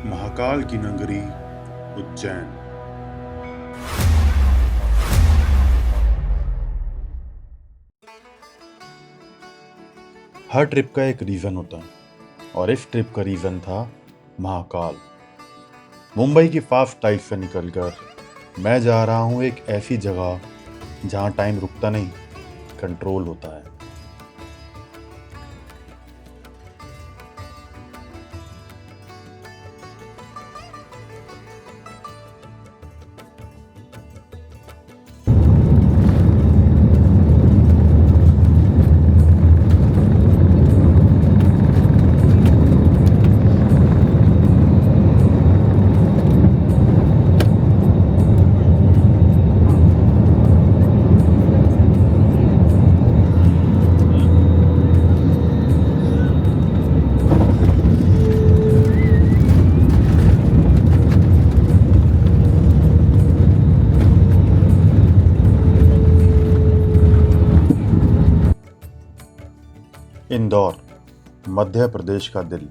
महाकाल की नगरी उज्जैन। हर ट्रिप का एक रीज़न होता है और इस ट्रिप का रीज़न था महाकाल। मुंबई की फास्ट लाइफ से निकलकर मैं जा रहा हूँ एक ऐसी जगह जहाँ टाइम रुकता नहीं, कंट्रोल होता है। इंदौर, मध्य प्रदेश का दिल,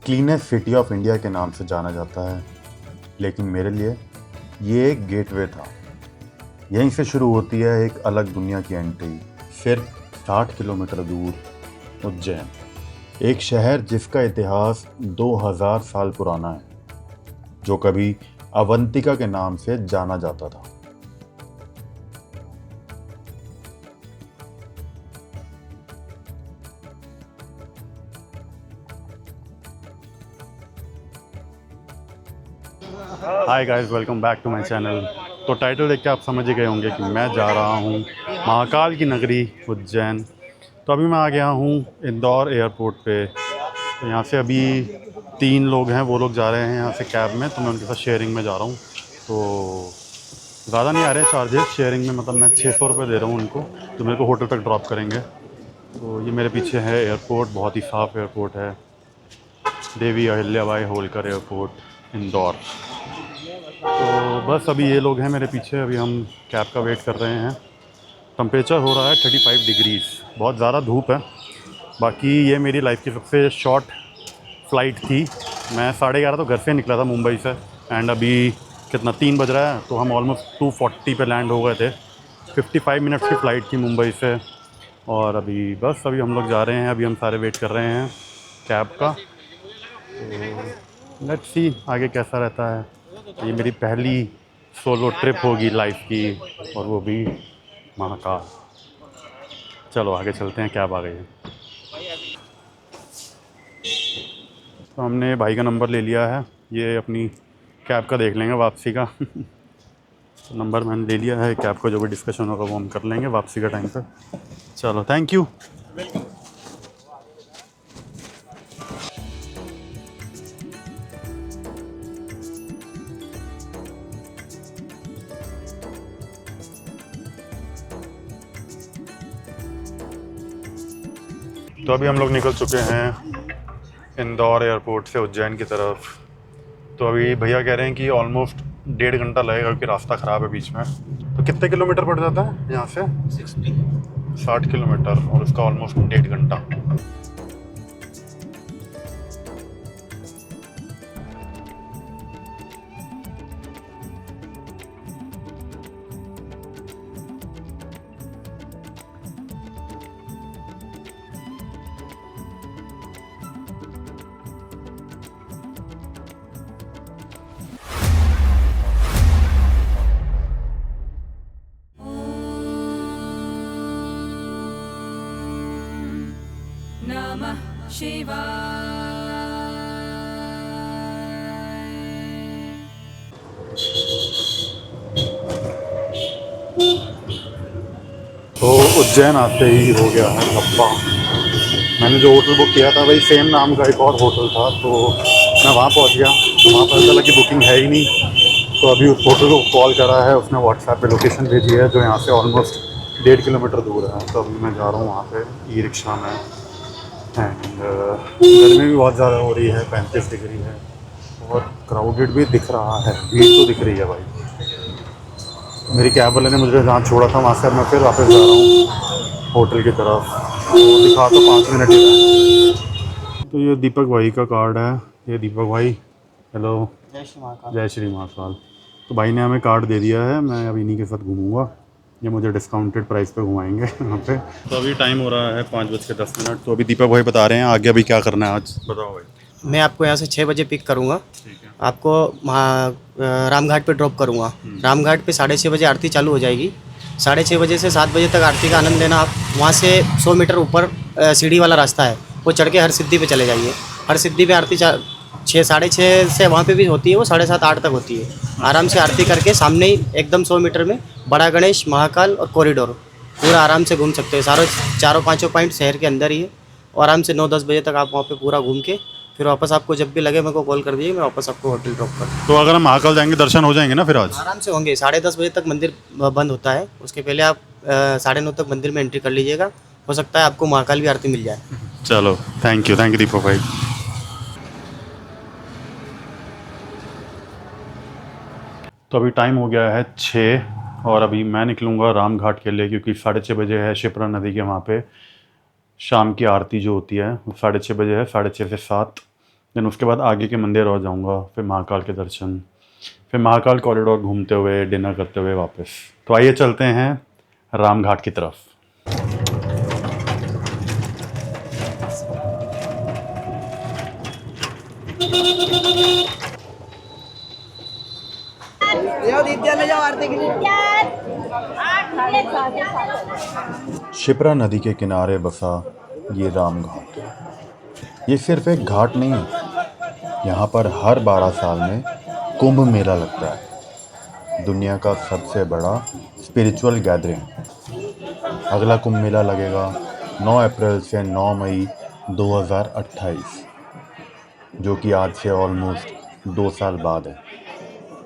क्लीनेस्ट सिटी ऑफ इंडिया के नाम से जाना जाता है, लेकिन मेरे लिए ये एक गेटवे था। यहीं से शुरू होती है एक अलग दुनिया की एंट्री। सिर्फ 60 किलोमीटर दूर उज्जैन, एक शहर जिसका इतिहास 2000 साल पुराना है, जो कभी अवंतिका के नाम से जाना जाता था। Hi guys, welcome back to my channel. तो टाइटल देख के आप समझ ही गए होंगे कि मैं जा रहा हूँ महाकाल की नगरी उज्जैन। तो अभी मैं आ गया हूँ इंदौर एयरपोर्ट पे। तो यहाँ से अभी 3 लोग हैं, वो लोग जा रहे हैं यहाँ से कैब में, तो मैं उनके साथ शेयरिंग में जा रहा हूँ। तो ज़्यादा नहीं आ रहे चार्जेस शेयरिंग में, मतलब मैं 600 रुपये दे रहा हूँ उनको, जो मेरे को होटल तक ड्रॉप करेंगे। तो ये मेरे पीछे है एयरपोर्ट, बहुत ही साफ़ एयरपोर्ट है, देवी अहिल्याबाई होलकर एयरपोर्ट इंदौर। तो बस अभी ये लोग हैं मेरे पीछे, अभी हम कैब का वेट कर रहे हैं। टेम्परेचर हो रहा है 35 डिग्रीज़, बहुत ज़्यादा धूप है। बाकी ये मेरी लाइफ की सबसे शॉर्ट फ़्लाइट थी। मैं 11:30 तो घर से निकला था मुंबई से, एंड अभी कितना 3 बज रहा है, तो हम ऑलमोस्ट 2:40 पे लैंड हो गए थे। 55 मिनट्स की फ़्लाइट थी मुंबई से। और अभी बस अभी हम लोग जा रहे हैं, अभी हम सारे वेट कर रहे हैं कैब का। तो लेट्स सी आगे कैसा रहता है। ये मेरी पहली सोलो ट्रिप होगी लाइफ की, और वो भी महाकाल। चलो आगे चलते हैं, कैब आ गई है। तो हमने भाई का नंबर ले लिया है, ये अपनी कैब का देख लेंगे वापसी का। तो नंबर मैंने ले लिया है, कैब का जो भी डिस्कशन होगा वो हम कर लेंगे वापसी का टाइम पे। चलो, थैंक यू। तो अभी हम लोग निकल चुके हैं इंदौर एयरपोर्ट से उज्जैन की तरफ। तो अभी भैया कह रहे हैं कि ऑलमोस्ट 1.5 घंटा लगेगा, क्योंकि रास्ता ख़राब है बीच में। तो कितने किलोमीटर पड़ जाता है यहाँ से? 60 किलोमीटर, और उसका ऑलमोस्ट 1.5 घंटा। नमः शिवाय। तो उज्जैन आते ही हो गया है धब्बा। मैंने जो होटल बुक किया था वही सेम नाम का एक और होटल था, तो मैं वहाँ पहुँच गया। तो वहाँ पता चला कि बुकिंग है ही नहीं। तो अभी उस होटल को कॉल करा है, उसने व्हाट्सएप पे लोकेशन भेजी है, जो यहाँ से ऑलमोस्ट 1.5 किलोमीटर दूर है। तो अभी मैं जा रहा हूँ वहाँ पे ई रिक्शा में। एंड गर्मी भी बहुत ज़्यादा हो रही है, 35 डिग्री है, और क्राउडेड भी दिख रहा है, भीड़ तो दिख रही है भाई। मेरी कैब वाले ने मुझे जहाँ छोड़ा था वहाँ से मैं फिर वापस जा रहा हूँ होटल की तरफ। तो दिखा तो 5 मिनट ही है। तो ये दीपक भाई का कार्ड है, ये दीपक भाई, हेलो। जय श्री महाकाल। जय श्री महाकाल। तो भाई ने हमें कार्ड दे दिया है, मैं अब इन्हीं के साथ घूमूंगा। ये मुझे डिस्काउंटेड प्राइस पे घुमाएंगे यहाँ पे। तो अभी टाइम हो रहा है 5:10। तो अभी दीपक भाई बता रहे हैं आगे अभी क्या करना है आज, बताओ भाई। मैं आपको यहाँ से 6 बजे पिक करूँगा। ठीक है। आपको रामघाट पे ड्रॉप करूँगा। रामघाट पे 6:30 बजे आरती चालू हो जाएगी। 6:30 बजे से 7 बजे तक आरती का आनंद लेना। आप वहाँ से 100 मीटर ऊपर सीढ़ी वाला रास्ता है, वो चढ़ के हर सिद्धि पे चले जाइए। हर सिद्धि पे आरती 6 6:30 से वहाँ पे भी होती है, वो 7:30 8 तक होती है। आराम से आरती करके सामने ही एकदम 100 मीटर में बड़ा गणेश, महाकाल और कॉरिडोर पूरा आराम से घूम सकते हैं। चारों पाँचों पॉइंट शहर के अंदर ही है। और आराम से 9-10 बजे तक आप वहाँ पे पूरा घूम के फिर वापस आपको जब भी लगे मेरे को कॉल कर दीजिए, मैं वापस आपको होटल ड्रॉप कर दूँ। तो अगर हम महाकाल जाएंगे दर्शन हो जाएंगे ना फिर आज? आराम से होंगे। 10:30 बजे तक मंदिर बंद होता है, उसके पहले आप 9:30 तक मंदिर में एंट्री कर लीजिएगा। हो सकता है आपको महाकाल की आरती मिल जाए। चलो, थैंक यू दीपक भाई। तो अभी टाइम हो गया है 6 और अभी मैं निकलूँगा राम घाट के लिए, क्योंकि 6:30 बजे है शिप्रा नदी के वहाँ पे शाम की आरती जो होती है वो 6:30 बजे है, 6:30 से 7। देन उसके बाद आगे के मंदिर और जाऊँगा, फिर महाकाल के दर्शन, फिर महाकाल कॉरिडोर घूमते हुए डिनर करते हुए वापस। तो आइए चलते हैं राम घाट की तरफ। शिप्रा नदी के किनारे बसा ये राम घाट, ये सिर्फ एक घाट नहीं है। यहाँ पर हर 12 साल में कुंभ मेला लगता है, दुनिया का सबसे बड़ा स्पिरिचुअल गैदरिंग। अगला कुंभ मेला लगेगा 9 अप्रैल से 9 मई 2028, जो कि आज से ऑलमोस्ट 2 साल बाद है।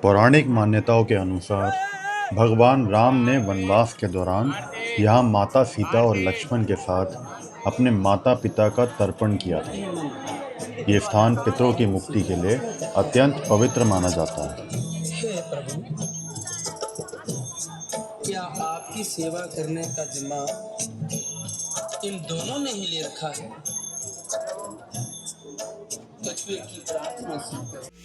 पौराणिक मान्यताओं के अनुसार भगवान राम ने वनवास के दौरान यहाँ माता सीता और लक्ष्मण के साथ अपने माता पिता का तर्पण किया था। ये स्थान पितरों की मुक्ति के लिए अत्यंत पवित्र माना जाता है। हे प्रभु, क्या आपकी सेवा करने का जिम्मा इन दोनों ने ही ले रखा है? बचपन की प्रार्थना से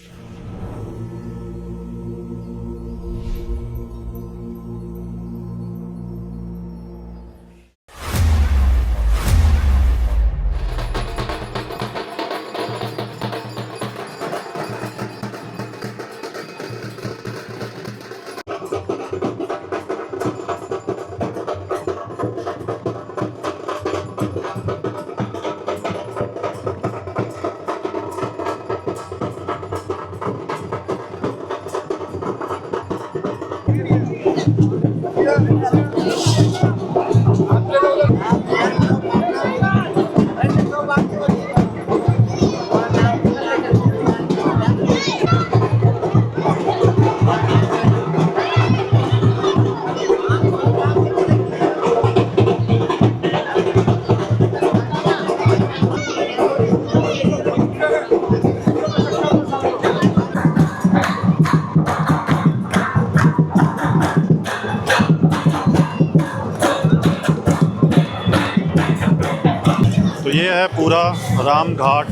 तो ये है पूरा राम घाट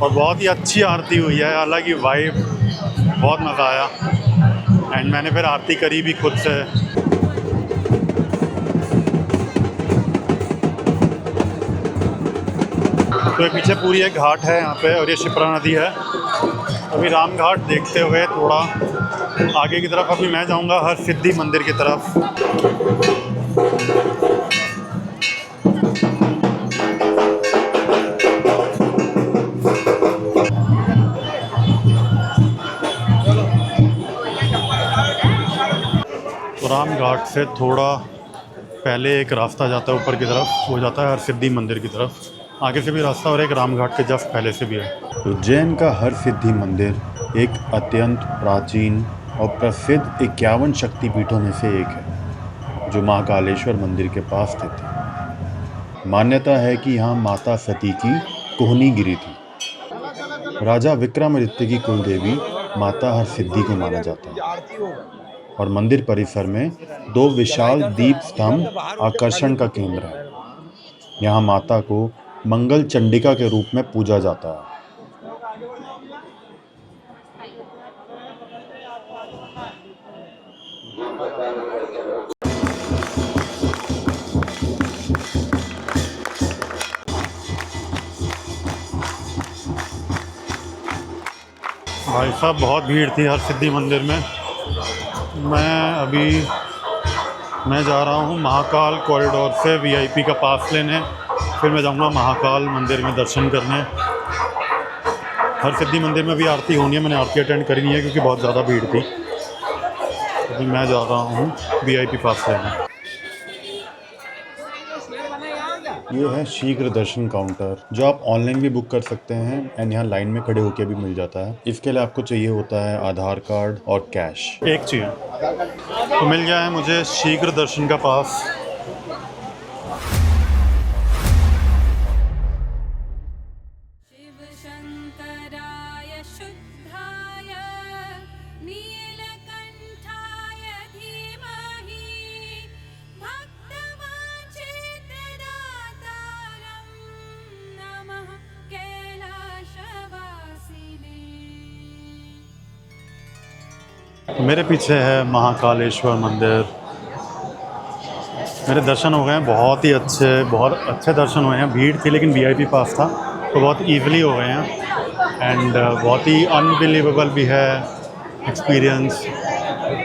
और बहुत ही अच्छी आरती हुई है, अलग ही वाइब, बहुत मज़ा आया। एंड मैंने फिर आरती करी भी खुद से। तो ये पीछे पूरी एक घाट है यहाँ पे और ये शिप्रा नदी है। अभी राम घाट देखते हुए थोड़ा आगे की तरफ अभी मैं जाऊँगा हर सिद्धि मंदिर की तरफ। तो राम घाट से थोड़ा पहले एक रास्ता जाता है ऊपर की तरफ, वो जाता है हर सिद्धि मंदिर की तरफ। आगे से भी रास्ता और एक राम घाट के जस्ट पहले से भी है। उज्जैन का हर सिद्धि मंदिर एक अत्यंत प्राचीन और प्रसिद्ध 51 शक्तिपीठों में से एक है, जो महाकालेश्वर मंदिर के पास स्थित है। मान्यता है कि यहाँ माता सती की कोहनी गिरी थी। राजा विक्रमादित्य की कुलदेवी माता हर सिद्धि को माना जाता है और मंदिर परिसर में 2 विशाल दीप स्तंभ आकर्षण का केंद्र है। यहाँ माता को मंगल चंडिका के रूप में पूजा जाता है। भाई साहब बहुत भीड़ थी हर सिद्धि मंदिर में। मैं जा रहा हूँ महाकाल कॉरिडोर से वीआईपी का पास लेने, फिर मैं जाऊँगा महाकाल मंदिर में दर्शन करने। हर सिद्धि मंदिर में भी आरती होनी है, मैंने आरती अटेंड करी नहीं है क्योंकि बहुत ज़्यादा भीड़ थी। अभी मैं जा रहा हूँ वीआईपी पास लेने। ये है शीघ्र दर्शन काउंटर, जो आप ऑनलाइन भी बुक कर सकते हैं एंड यहाँ लाइन में खड़े होकर भी मिल जाता है। इसके लिए आपको चाहिए होता है आधार कार्ड और कैश, एक चाहिए। तो मिल गया है मुझे शीघ्र दर्शन का पास। शिव शंकराय शुद्धाय नीलकंठाय धीमहि भक्तवांछितदातारं नमः कैलाशवासिने। मेरे पीछे है महाकालेश्वर मंदिर। मेरे दर्शन हो गए हैं, बहुत अच्छे दर्शन हुए हैं। भीड़ थी लेकिन वीआईपी पास था तो बहुत ईज़िली हो गए हैं एंड बहुत ही अनबिलीवेबल भी है एक्सपीरियंस,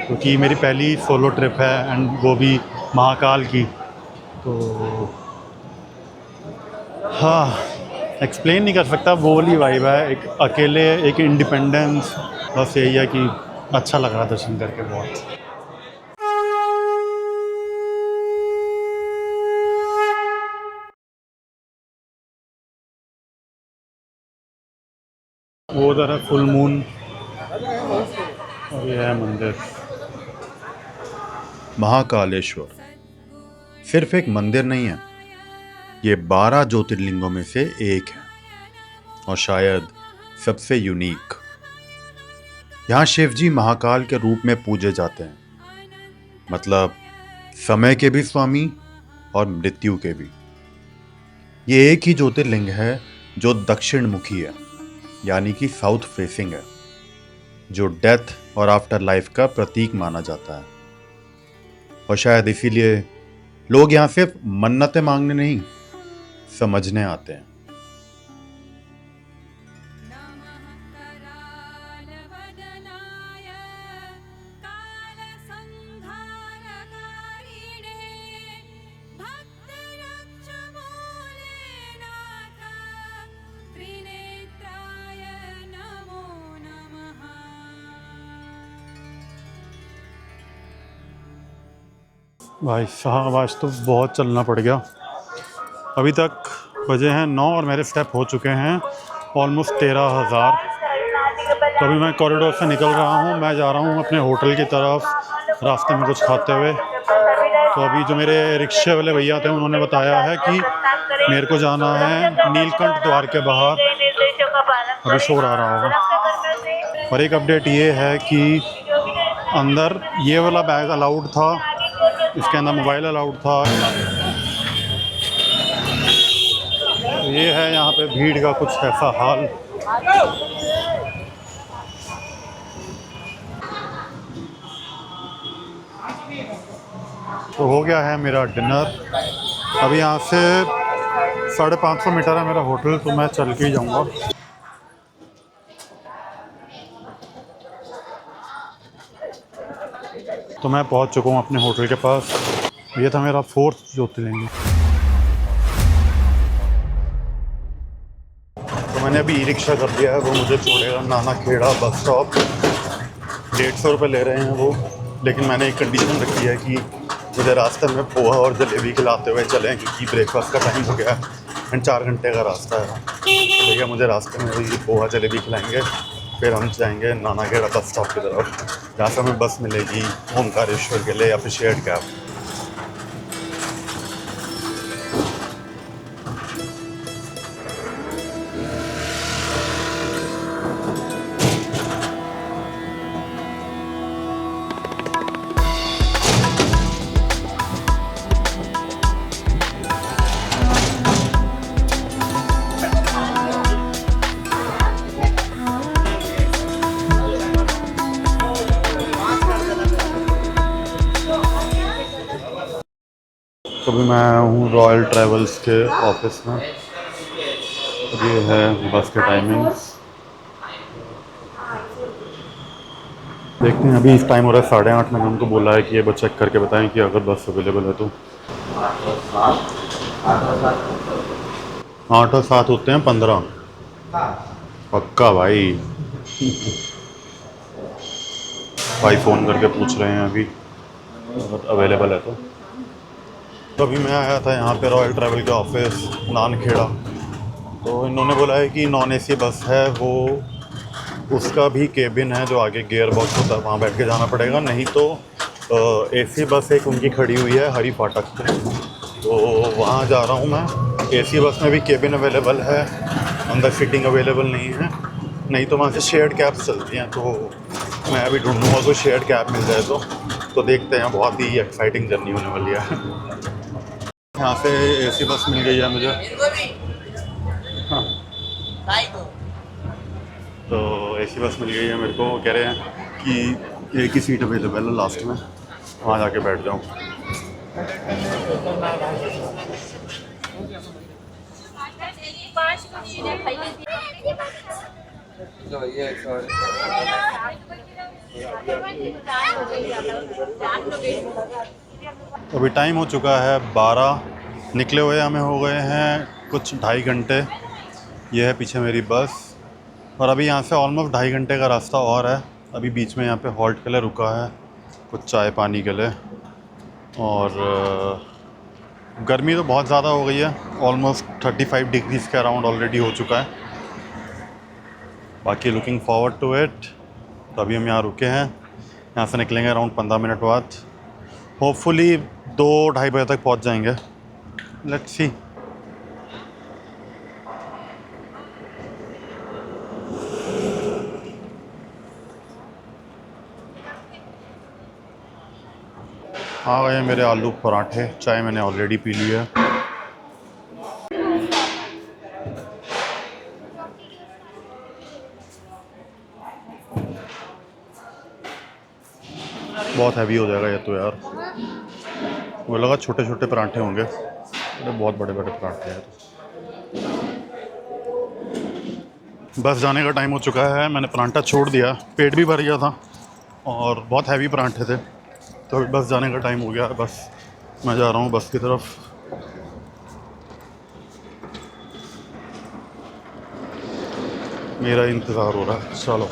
क्योंकि मेरी पहली सोलो ट्रिप है एंड वो भी महाकाल की। तो हाँ, एक्सप्लेन नहीं कर सकता, वो वाली वाइब है, एक अकेले, एक इंडिपेंडेंस। बस यही है कि अच्छा लग रहा दर्शन करके बहुत। वो उधर है फुल मून और ये है मंदिर। महाकालेश्वर सिर्फ एक मंदिर नहीं है, ये 12 ज्योतिर्लिंगों में से एक है और शायद सबसे यूनिक। यहाँ शिव जी महाकाल के रूप में पूजे जाते हैं, मतलब समय के भी स्वामी और मृत्यु के भी। ये एक ही ज्योतिर्लिंग है जो दक्षिण मुखी है, यानी कि साउथ फेसिंग है, जो डेथ और आफ्टर लाइफ का प्रतीक माना जाता है। और शायद इसीलिए लोग यहाँ सिर्फ मन्नतें मांगने नहीं, समझने आते हैं। नमः करालवदनाय कालसंहारकारिणे भक्तरक्षमूलेनाथ त्रिनेत्राय नमो नमः। भाई साहब आज तो बहुत चलना पड़ गया। अभी तक बजे हैं 9 और मेरे स्टेप हो चुके हैं ऑलमोस्ट 13,000। तो अभी मैं कॉरिडोर से निकल रहा हूँ, मैं जा रहा हूँ अपने होटल की तरफ, रास्ते में कुछ खाते हुए। तो अभी जो मेरे रिक्शे वाले भैया थे उन्होंने बताया है कि मेरे को जाना है नीलकंठ द्वार के बाहर। अभी शोर आ रहा होगा। और एक अपडेट ये है कि अंदर ये वाला बैग अलाउड था, इसके अंदर मोबाइल अलाउड था। तो ये है यहाँ पे भीड़ का कुछ ऐसा हाल। तो हो गया है मेरा डिनर। अभी यहाँ से 550 मीटर है मेरा होटल, तो मैं चल के ही जाऊँगा। तो मैं पहुँच चुका हूँ अपने होटल के पास। ये था मेरा 4th ज्योतिर्लिंग। तो मैंने अभी ई रिक्शा कर दिया है, वो मुझे छोड़ेगा नाना खेड़ा बस स्टॉप। 150 रुपये ले रहे हैं वो, लेकिन मैंने एक कंडीशन रखी है कि मुझे रास्ते में पोहा और जलेबी खिलाते हुए चलें, क्योंकि ब्रेकफास्ट का टाइम हो गया है एंड 4 घंटे का रास्ता है। भैया मुझे रास्ते में वही पोहा जलेबी खिलाएंगे, फिर हम जाएंगे नाना खेड़ा बस स्टॉप की तरफ, जहाँ से हमें बस मिलेगी ओमकारेश्वर के लिए या फिर शेयर्ड कैब। तो अभी मैं हूँ रॉयल ट्रैवल्स के ऑफिस में। ये है बस के टाइमिंग्स। देखते हैं, अभी इस टाइम हो रहा है 8:30। मैंने उनको बोला है कि ये बस चेक करके बताएं कि अगर बस अवेलेबल है तो। 8 और 7 होते हैं 15। पक्का भाई। भाई फ़ोन करके पूछ रहे हैं अभी अगर अवेलेबल है तो अभी मैं आया था यहाँ पे रॉयल ट्रैवल के ऑफिस नानखेड़ा, तो इन्होंने बोला है कि नॉन एसी बस है, वो उसका भी केबिन है जो आगे गियर बॉक्स होता है, वहाँ बैठ के जाना पड़ेगा। नहीं तो एसी बस एक उनकी खड़ी हुई है हरी फाटक पे, तो वहाँ जा रहा हूँ मैं। एसी बस में भी केबिन अवेलेबल है, अंदर सीटिंग अवेलेबल नहीं है। नहीं तो वहाँ से शेयर्ड कैब्स चलती हैं, तो मैं अभी ढूंढूंगा कोई शेयर्ड कैब मिल जाए तो देखते हैं। बहुत ही एक्साइटिंग जर्नी होने वाली है। यहाँ से एसी बस मिल गई है मुझे। हाँ, तो एसी बस मिल गई है मेरे को। कह रहे हैं कि एक ही सीट अवेलेबल है लास्ट में, वहाँ जाके बैठ जाऊँ। अभी टाइम हो चुका है 12, निकले हुए हमें हो गए हैं कुछ 2.5 घंटे। ये है पीछे मेरी बस, और अभी यहाँ से ऑलमोस्ट 2.5 घंटे का रास्ता और है। अभी बीच में यहाँ पे हॉल्ट के लिए रुका है कुछ चाय पानी के लिए। और गर्मी तो बहुत ज़्यादा हो गई है, ऑलमोस्ट 35 डिग्रीज़ के अराउंड ऑलरेडी हो चुका है। बाकी लुकिंग फॉरवर्ड टू इट। तो अभी हम यहाँ रुके हैं, यहाँ से निकलेंगे अराउंड 15 मिनट बाद। होपफुली 2-2:30 बजे तक पहुँच जाएंगे। Let's see. आ गए मेरे आलू पराठे, चाय मैंने ऑलरेडी पी ली है। बहुत हैवी हो जाएगा ये तो यार। मुझे लगा छोटे छोटे पराठे होंगे, अरे बहुत बड़े बड़े पराठे हैं। बस जाने का टाइम हो चुका है, मैंने पराठा छोड़ दिया, पेट भी भर गया था और बहुत हैवी पराठे थे। तो अभी बस जाने का टाइम हो गया है, बस मैं जा रहा हूँ बस की तरफ। मेरा इंतज़ार हो रहा है, चलो।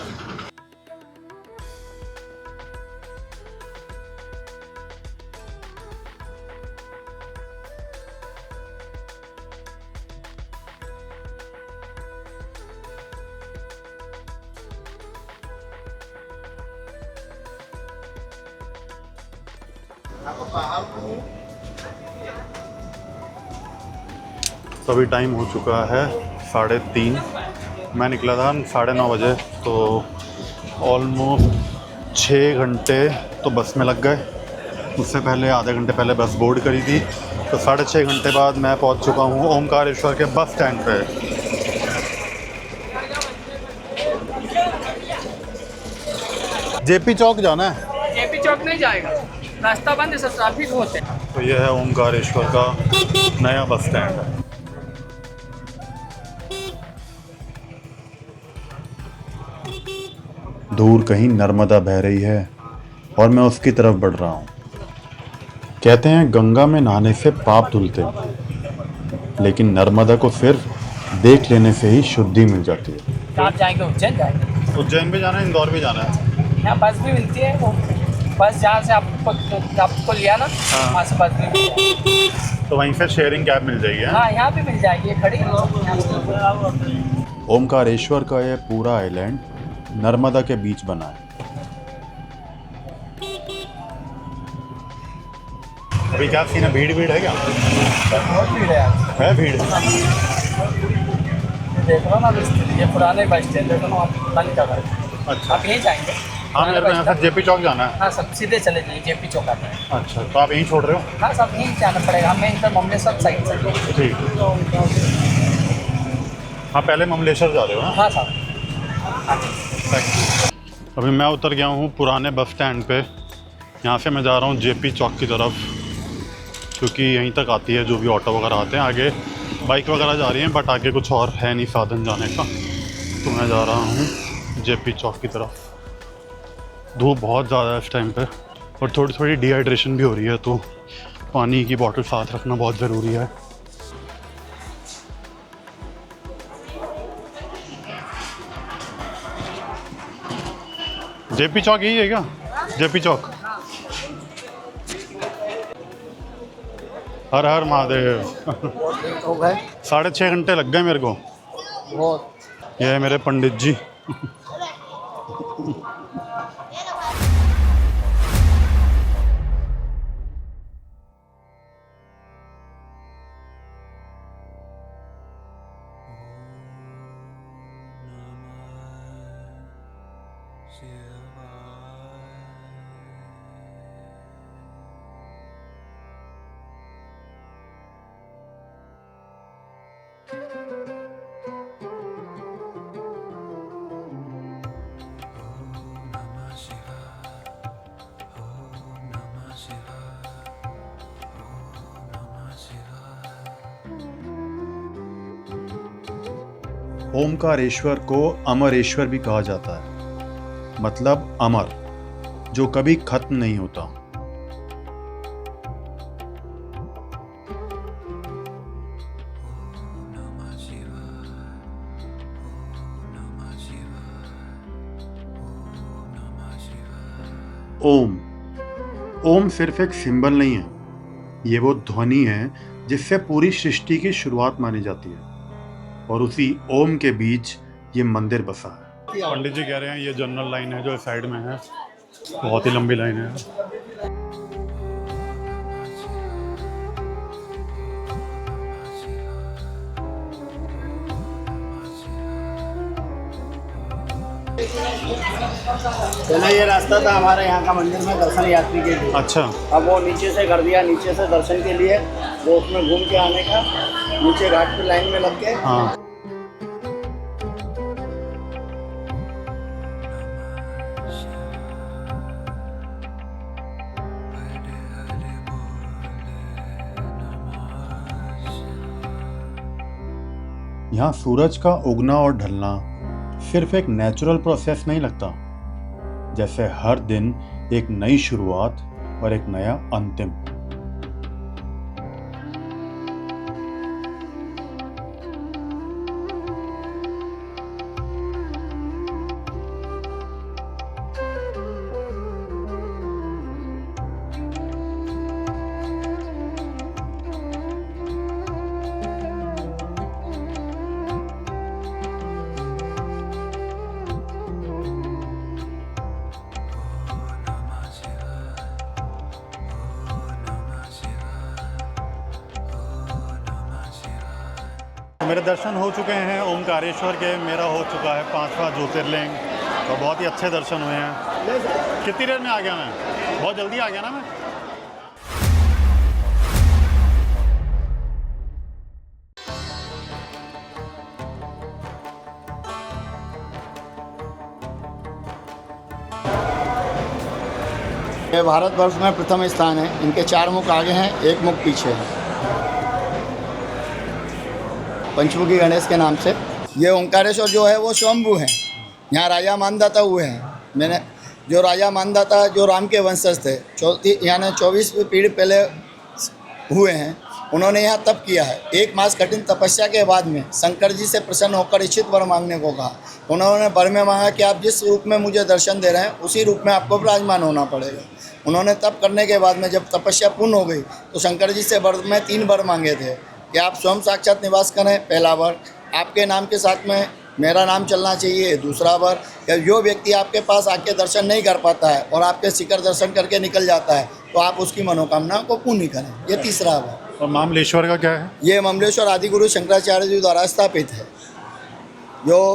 तो अभी टाइम हो चुका है 3:30। मैं निकला था 9:30 बजे, तो ऑलमोस्ट 6 घंटे तो बस में लग गए। उससे पहले आधे घंटे पहले बस बोर्ड करी थी, तो 6.5 घंटे बाद मैं पहुंच चुका हूं ओमकारेश्वर के बस स्टैंड पे। जेपी चौक जाना है। जेपी चौक नहीं जाएगा, रास्ता बंद है, सब ट्रैफिक होते हैं। तो ये है ओमकारेश्वर का नया बस स्टैंड है। दूर कहीं नर्मदा बह रही है और मैं उसकी तरफ बढ़ रहा हूँ। कहते हैं गंगा में नहाने से पाप धुलते हैं, लेकिन नर्मदा को सिर्फ देख लेने से ही शुद्धि मिल जाती है। आप जाएंगे उज्जैन जाएंगे, उज्जैन भी जाना है, इंदौर भी जाना है। यहाँ बस भी मिलती है, वो बस जहाँ से आपको लिया ना, वहाँ से बस भी मिल जाएगी। तो वहीं से शेयरिंग कैब मिल जाएगी। हाँ, यहाँ भी मिल जाएगी, ये खड़ी है। ओमकारेश्वर का यह पूरा आइलैंड नर्मदा के बीच बना है। अभी क्या सीन है, भीड़ है क्या? बहुत भीड़ है यार। है भीड़। देख लो ना, ये पुराने बस स्टैंड देखो ना, आप बंद कर रहे हैं। अच्छा, आप यहीं जाएंगे? हाँ मेरे को यहाँ से जेपी चौक जाना है। हाँ, सब सीधे चले जाइए, जेपी चौक आता है। अच्छा, तो आप यहीं छोड़ रहे हो? हाँ, सब यहीं जाना पड़ेगा, हमें इधर ममलेश्वर साइड से। ठीक। हाँ, पहले ममलेश्वर जा रहे हो ना? हाँ साहब। अभी मैं उतर गया हूँ पुराने बस स्टैंड पे। यहाँ से मैं जा रहा हूँ जेपी चौक की तरफ, क्योंकि यहीं तक आती है जो भी ऑटो वगैरह आते हैं। आगे बाइक वगैरह जा रही हैं, बट आगे कुछ और है नहीं साधन जाने का, तो मैं जा रहा हूँ जेपी चौक की तरफ। धूप बहुत ज़्यादा है इस टाइम पे और थोड़ी थोड़ी डिहाइड्रेशन भी हो रही है, तो पानी की बोतल साथ रखना बहुत ज़रूरी है। जेपी चौक यही है क्या? जेपी चौक। हर हर महादेव। हो गए 6.5 घंटे लग गए मेरे को। बहुत। ये है मेरे पंडित जी। ओमकारेश्वर को अमरेश्वर भी कहा जाता है, मतलब अमर, जो कभी खत्म नहीं होता। ओम। ओम सिर्फ एक सिंबल नहीं है, ये वो ध्वनि है जिससे पूरी सृष्टि की शुरुआत मानी जाती है, और उसी ओम के बीच ये मंदिर बसा है। पंडित जी कह रहे हैं ये जनरल लाइन है जो इस साइड में है, बहुत ही लंबी लाइन है। पहले ये रास्ता था हमारे यहाँ का मंदिर में दर्शन यात्री के लिए। अच्छा, अब वो नीचे से कर दिया, नीचे से दर्शन के लिए वो उसमें घूम के आने का, नीचे घाट पे लाइन में लग के। हाँ। यहाँ सूरज का उगना और ढलना सिर्फ एक नेचुरल प्रोसेस नहीं लगता, जैसे हर दिन एक नई शुरुआत और एक नया अंतिम। तो मेरे दर्शन हो चुके हैं ओमकारेश्वर के। मेरा हो चुका है 5वां ज्योतिर्लिंग, तो बहुत ही अच्छे दर्शन हुए हैं। कितनी देर में आ गया मैं? बहुत जल्दी आ गया ना मैं? ये भारतवर्ष में प्रथम स्थान है। इनके 4 मुख आगे हैं, 1 मुख पीछे है, पंचमुखी गणेश के नाम से। ये ओंकारेश्वर जो है वो स्वयंभू है। यहाँ राजा मानदाता हुए हैं। मैंने जो राजा मानदाता जो राम के वंशज थे, यानी 24 पीढ़ी पहले हुए हैं, उन्होंने यहाँ तप किया है। 1 मास कठिन तपस्या के बाद में शंकर जी से प्रसन्न होकर इच्छित वर मांगने को कहा। उन्होंने वर में मांगा कि आप जिस रूप में मुझे दर्शन दे रहे हैं उसी रूप में आपको विराजमान होना पड़ेगा। उन्होंने तप करने के बाद में जब तपस्या पूर्ण हो गई तो शंकर जी से वर में 3 वर मांगे थे कि आप स्वयं साक्षात निवास करें, पहला वर। आपके नाम के साथ में मेरा नाम चलना चाहिए, दूसरा वर। या जो व्यक्ति आपके पास आके दर्शन नहीं कर पाता है और आपके शिखर दर्शन करके निकल जाता है तो आप उसकी मनोकामना को पूर्ण करें, ये तीसरा वर। और मामलेश्वर का क्या है? ये मामलेश्वर आदिगुरु शंकराचार्य जी द्वारा स्थापित है। जो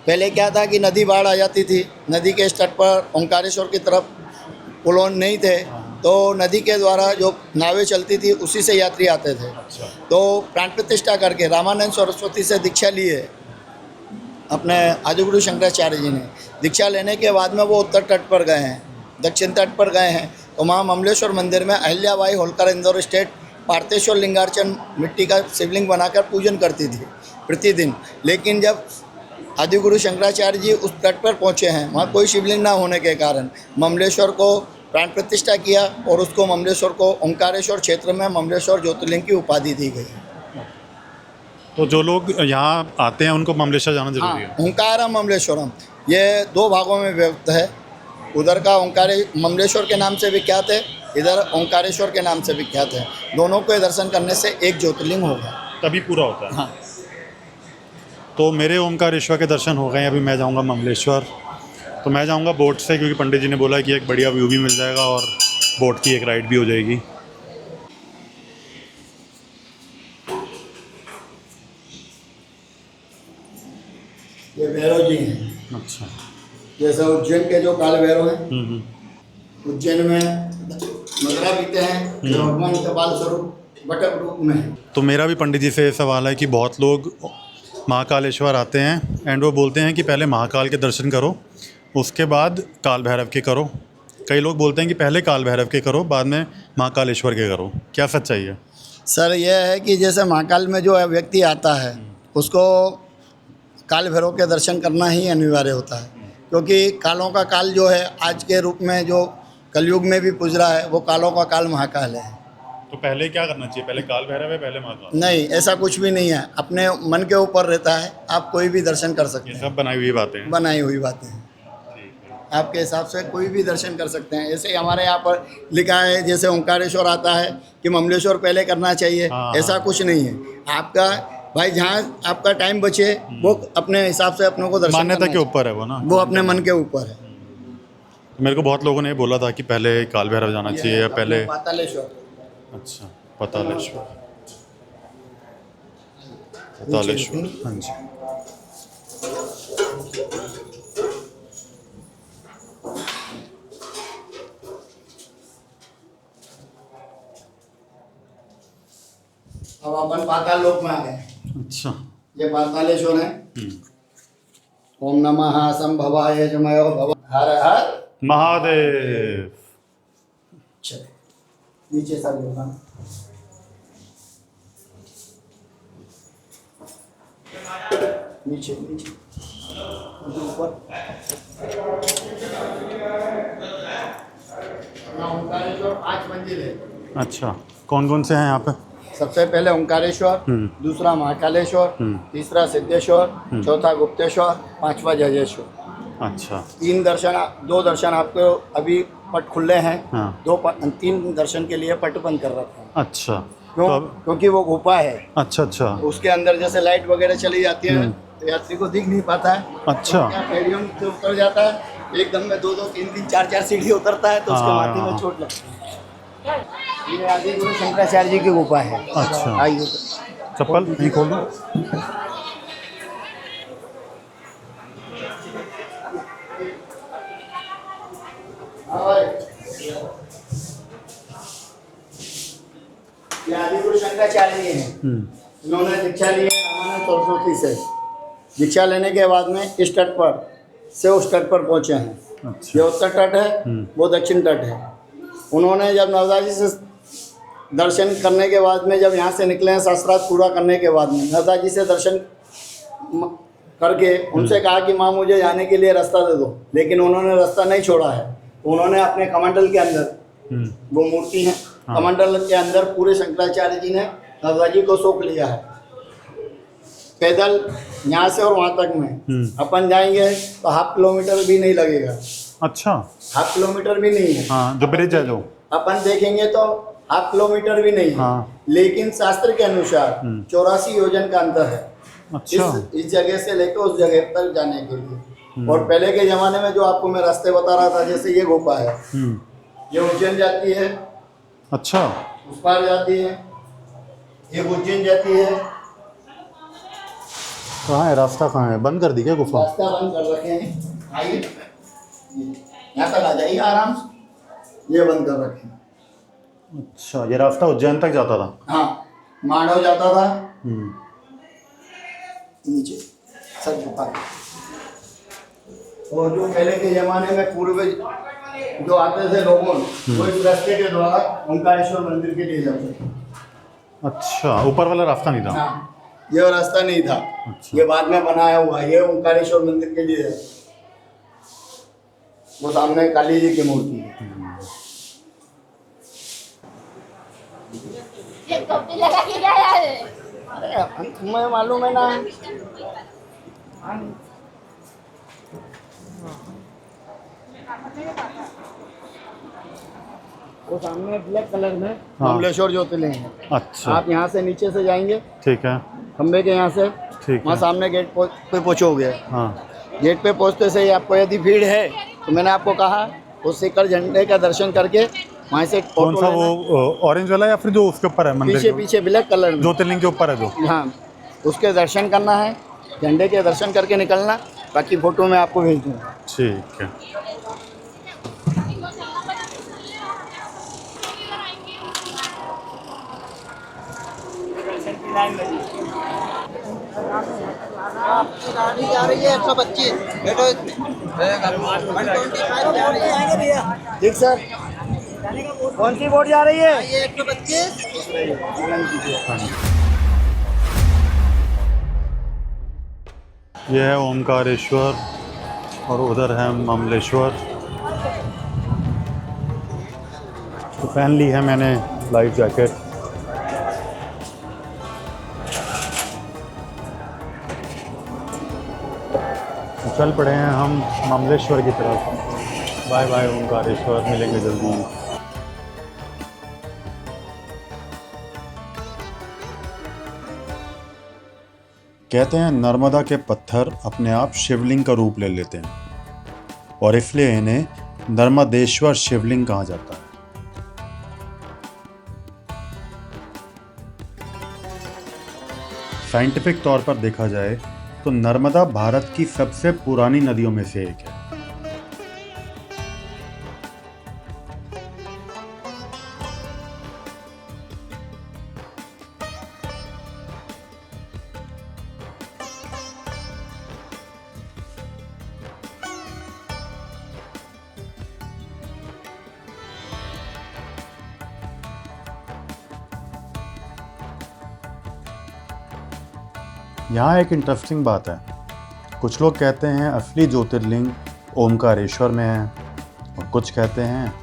पहले क्या था कि नदी बाढ़ आ जाती थी, नदी के तट पर ओंकारेश्वर की तरफ पुलों नहीं थे, तो नदी के द्वारा जो नावें चलती थी उसी से यात्री आते थे। तो प्राण प्रतिष्ठा करके रामानंद सरस्वती से दीक्षा लिए अपने आदिगुरु शंकराचार्य जी ने। दीक्षा लेने के बाद में वो उत्तर तट पर गए हैं, दक्षिण तट पर गए हैं। तो वहाँ ममलेश्वर मंदिर में अहिल्याबाई होलकर इंदौर स्टेट पार्थेश्वर लिंगार्चन मिट्टी का शिवलिंग बनाकर पूजन करती थी प्रतिदिन। लेकिन जब आदिगुरु शंकराचार्य जी उस तट पर पहुँचे हैं, वहाँ कोई शिवलिंग ना होने के कारण ममलेश्वर को प्राण प्रतिष्ठा किया और उसको ममलेश्वर को ओंकारेश्वर क्षेत्र में ममलेश्वर ज्योतिर्लिंग की उपाधि दी गई। तो जो लोग यहाँ आते हैं उनको ममलेश्वर जाना जरूरी है? ओंकारम ममलेश्वरम ये 2 भागों में व्यक्त है। उधर का ओंकारे ममलेश्वर के नाम से विख्यात है, इधर ओंकारेश्वर के नाम से विख्यात है। दोनों के दर्शन करने से एक ज्योतिर्लिंग होगा, तभी पूरा होता है। हाँ। तो मेरे ओंकारेश्वर के दर्शन हो गए हैं, अभी मैं जाऊंगा ममलेश्वर। तो मैं जाऊंगा बोट से, क्योंकि पंडित जी ने बोला कि एक बढ़िया व्यू भी मिल जाएगा और बोट की एक राइड भी हो जाएगी। ये भैरव जी हैं। अच्छा। जैसे उज्जैन के जो काल भैरव हैं, उज्जैन में मदरा पीते हैं, जो भगवान कपाल स्वरूप बटक रूप में है। तो मेरा भी पंडित जी से ये सवाल है कि बहुत लोग महाकालेश्वर आते हैं एंड वो बोलते हैं कि पहले महाकाल के दर्शन करो, उसके बाद काल भैरव के करो। कई लोग बोलते हैं कि पहले काल भैरव के करो, बाद में महाकालेश्वर के करो। क्या सच्चाई है? सर यह है कि जैसे महाकाल में जो व्यक्ति आता है उसको काल भैरव के दर्शन करना ही अनिवार्य होता है, क्योंकि कालों का काल जो है आज के रूप में जो कलयुग में भी पूज रहा है वो कालों का काल महाकाल है। तो पहले क्या करना चाहिए? पहले काल भैरव है, पहले महाकाल? नहीं, ऐसा कुछ भी नहीं है, अपने मन के ऊपर रहता है, आप कोई भी दर्शन कर सकते ये हैं। सब बनाई हुई बातें हैं। बनाई हुई बातें हैं, आपके हिसाब से कोई भी दर्शन कर सकते हैं। ऐसे ही हमारे यहाँ पर लिखा है, जैसे ओंकारेश्वर आता है कि ममलेश्वर पहले करना चाहिए, ऐसा कुछ नहीं है। आपका भाई जहाँ आपका टाइम बचे वो अपने हिसाब से अपनों को दर्शन मान्यता करना के ऊपर है वो ना, वो अपने मन के ऊपर है। मेरे को बहुत लोगों ने बोला था कि पहले काल भैरव जाना चाहिए या पहले। पातालेश्वर। अच्छा, पातालेश्वर। पातालेश्वर, हाँ जी। अब अपन पाताल लोक में आ गए। अच्छा। ये पातालेश्वर है। ओम नमः संभवाय जमयो भव हर हर महादेव। चले नीचे सर होगा, नीचे नीचे ऊपर। ओंकारेश्वर 5 मंजिल है। अच्छा, कौन कौन से हैं यहाँ पे? सबसे पहले ओंकारेश्वर, दूसरा महाकालेश्वर, तीसरा सिद्धेश्वर, चौथा गुप्तेश्वर, 5वां जजेश्वर। अच्छा। 2 दर्शन आपको अभी पट खुले हैं। हाँ। 3 दर्शन के लिए पट बंद कर रखा है। अच्छा। क्यों? तो अब क्योंकि वो गुफा है। अच्छा अच्छा उसके अंदर जैसे लाइट वगैरह चली जाती है तो यात्री को दिख नहीं पाता है। अच्छा। पेड़ियों से उतर जाता है, एकदम में 2-2, 3-3, 4-4 सीढ़ी उतरता है तो उसके हाँ, माथे में हाँ। चोट लगती है। ये आदिगुरु शंकराचार्य जी की गुफा है। अच्छा। आइए चप्पल नहीं खोल दो। ये आदिगुरु शंकराचार्य जी हैं। इन्होंने दीक्षा ली है रामानंद सरस्वती से। दीक्षा लेने के बाद में इस तट पर से उस तट पर पहुंचे हैं। अच्छा। ये उत्तर तट है, वो दक्षिण तट है। उन्होंने जब नर्मदा जी से दर्शन करने के बाद में जब यहाँ से निकले हैं, शास्त्रार्थ पूरा करने के बाद में नर्मदा जी से दर्शन करके उनसे कहा कि माँ मुझे जाने के लिए रास्ता दे दो, लेकिन उन्होंने रास्ता नहीं छोड़ा है। उन्होंने अपने कमंडल के अंदर वो मूर्ति है, कमंडल के अंदर पूरे शंकराचार्य जी ने नर्मदा जी को सोख लिया है। पैदल यहाँ से और वहाँ तक में अपन जाएंगे तो 1/2 किलोमीटर भी नहीं लगेगा। अच्छा। 1/2 किलोमीटर भी नहीं है। हाँ, जो ब्रिज है जो अपन देखेंगे तो 1/2 किलोमीटर भी नहीं है। हाँ। लेकिन शास्त्र के अनुसार 84 योजन का अंतर है। अच्छा। इस जगह से लेकर उस जगह तक जाने के लिए। और पहले के ज़माने में जो आपको मैं रास्ते बता रहा था, जैसे ये गुफा है, ये उज्जैन जाती है, अच्छा, उस पार जाती है, ये उज्जैन जाती है। कहाँ है रास्ता? कहाँ है? बंद कर दी क्या गुफा? रास्ता बंद कर रखे हैं। आइए यहाँ तक आ जाइए आराम से, ये बंद कर रखे हैं। अच्छा, ये रास्ता उज्जैन तक जाता था? हाँ, मांडव जाता था नीचे सर गुफा। और जो पहले के ज़माने में पूर्वज जो आते थे लोगों, वो इस रास्ते के द्वारा ओंकारेश्वर मंदिर के लिए जाते थे। अच्छा, ऊपर वाला रास्ता नहीं था? हाँ, ये रास्ता नहीं था, ये बाद में बनाया हुआ। ये ओंकारेश्वर मंदिर के लिए है। वो सामने काली जी की मूर्ति है। अरे तुम्हें मालूम है ना, वो सामने ब्लैक कलर में कमलेश्वर ज्योतिर्लिंग है। अच्छा, आप यहाँ से नीचे से जाएंगे ठीक है, खंबे के यहाँ से, ठीक वहाँ है। सामने गेट पे पहुँचोगे। हाँ, गेट पे पहुँचते से ही आपको यदि भीड़ है तो मैंने आपको कहा उस शिखर झंडे का दर्शन करके वहाँ से कौन फोटो सा लेना। वो ऑरेंज वाला या फिर जो उसके ऊपर है मंदिर पीछे के? पीछे ब्लैक कलर में ज्योतिर्लिंग के ऊपर है जो? हाँ, उसके दर्शन करना है, झंडे के दर्शन करके निकलना। बाकी फोटो मैं आपको भेज दूँगा। ठीक है। गाड़ी जा रही है 125, बैठो ठीक सर, कौन सी बोट जा रही है? ये 125। ये है ओमकारेश्वर और उधर है ममलेश्वर। तो पहन ली है मैंने लाइफ जैकेट। तो चल पड़े हैं हम ममलेश्वर की तरफ। बाय बाय ओमकारेश्वर, मिलेंगे जल्दी। कहते हैं नर्मदा के पत्थर अपने आप शिवलिंग का रूप ले लेते हैं और इसलिए इन्हें नर्मदेश्वर शिवलिंग कहा जाता है। साइंटिफिक तौर पर देखा जाए तो नर्मदा भारत की सबसे पुरानी नदियों में से एक है। यहाँ एक इंटरेस्टिंग बात है, कुछ लोग कहते हैं असली ज्योतिर्लिंग ओमकारेश्वर में है और कुछ कहते हैं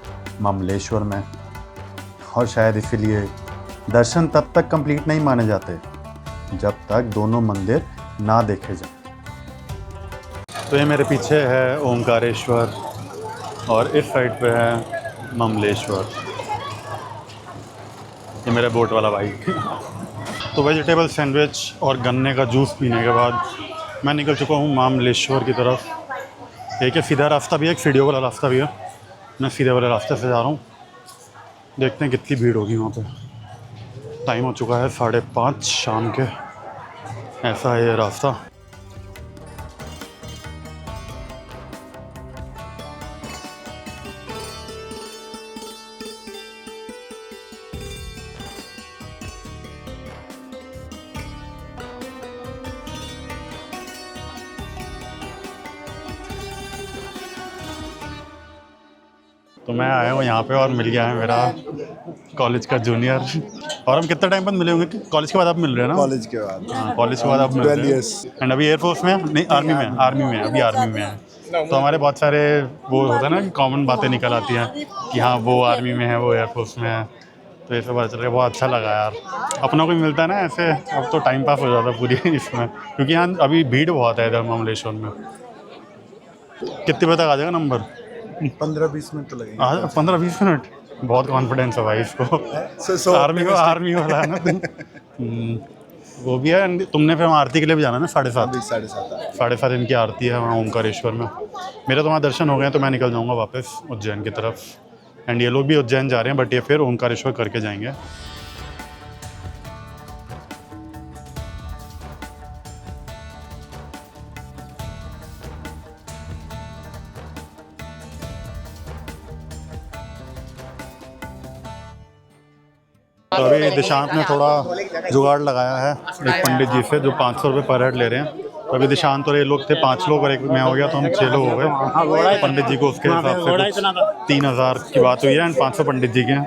ममलेश्वर में, और शायद इसीलिए दर्शन तब तक कंप्लीट नहीं माने जाते जब तक दोनों मंदिर ना देखे जाएं। तो ये मेरे पीछे है ओमकारेश्वर और इस साइड पे है ममलेश्वर। ये मेरा बोट वाला भाई। तो वेजिटेबल सैंडविच और गन्ने का जूस पीने के बाद मैं निकल चुका हूँ ममलेश्वर की तरफ। एक है सीधा रास्ता भी है, एक सीढ़ियों वाला रास्ता भी है। मैं सीधे वाले रास्ते से जा रहा हूँ, देखते हैं कितनी भीड़ होगी वहाँ पे। टाइम हो चुका है 5:30 शाम के। ऐसा है ये रास्ता। तो मैं आया हूँ यहाँ पे और मिल गया है मेरा कॉलेज का जूनियर। और हम कितना टाइम बाद मिले होंगे? कॉलेज के बाद आप मिल रहे हैं ना? कॉलेज के बाद। हाँ, कॉलेज के बाद आप मिल रहे हैं। एंड अभी एयरफोर्स में नहीं, आर्मी में। आर्मी में अभी आर्मी में है। तो हमारे बहुत सारे वो होता है ना कि कॉमन बातें निकल आती हैं कि हाँ वो आर्मी में है, वो एयरफोर्स में है। तो ये सब पता चल रहा है, बहुत अच्छा लगा यार। अपनों को मिलता है ना ऐसे, अब तो टाइम पास हो जाता है पूरी इसमें, क्योंकि यहाँ अभी भीड़ बहुत है इधर ममलेश्वर में। कितने बजे तक आ जाएगा नंबर? 15-20 मिनट तो लगेंगे। 15-20 मिनट? बहुत कॉन्फिडेंस है भाई इसको। आर्मी वाला है ना तुम। वो भी है। तुमने फिर आरती के लिए भी जाना है ना 7:30? 7:30 इनकी आरती है वहाँ ओमकारेश्वर में। मेरे तो वहाँ दर्शन हो गए हैं, तो मैं निकल जाऊँगा वापस उज्जैन की तरफ। एंड ये लोग भी उज्जैन जा रहे हैं, बट ये फिर ओमकारेश्वर करके जाएंगे। तो अभी दिशांत ने थोड़ा जुगाड़ लगाया है एक पंडित जी से, जो 500 रुपये पर हेड ले रहे हैं। तो अभी दिशांत और ये लोग थे 5 लोग और एक मैं हो गया, तो हम 6 लोग हो गए। पंडित जी को उसके हिसाब से 3000 की बात हुई है एंड 500 पंडित जी के हैं।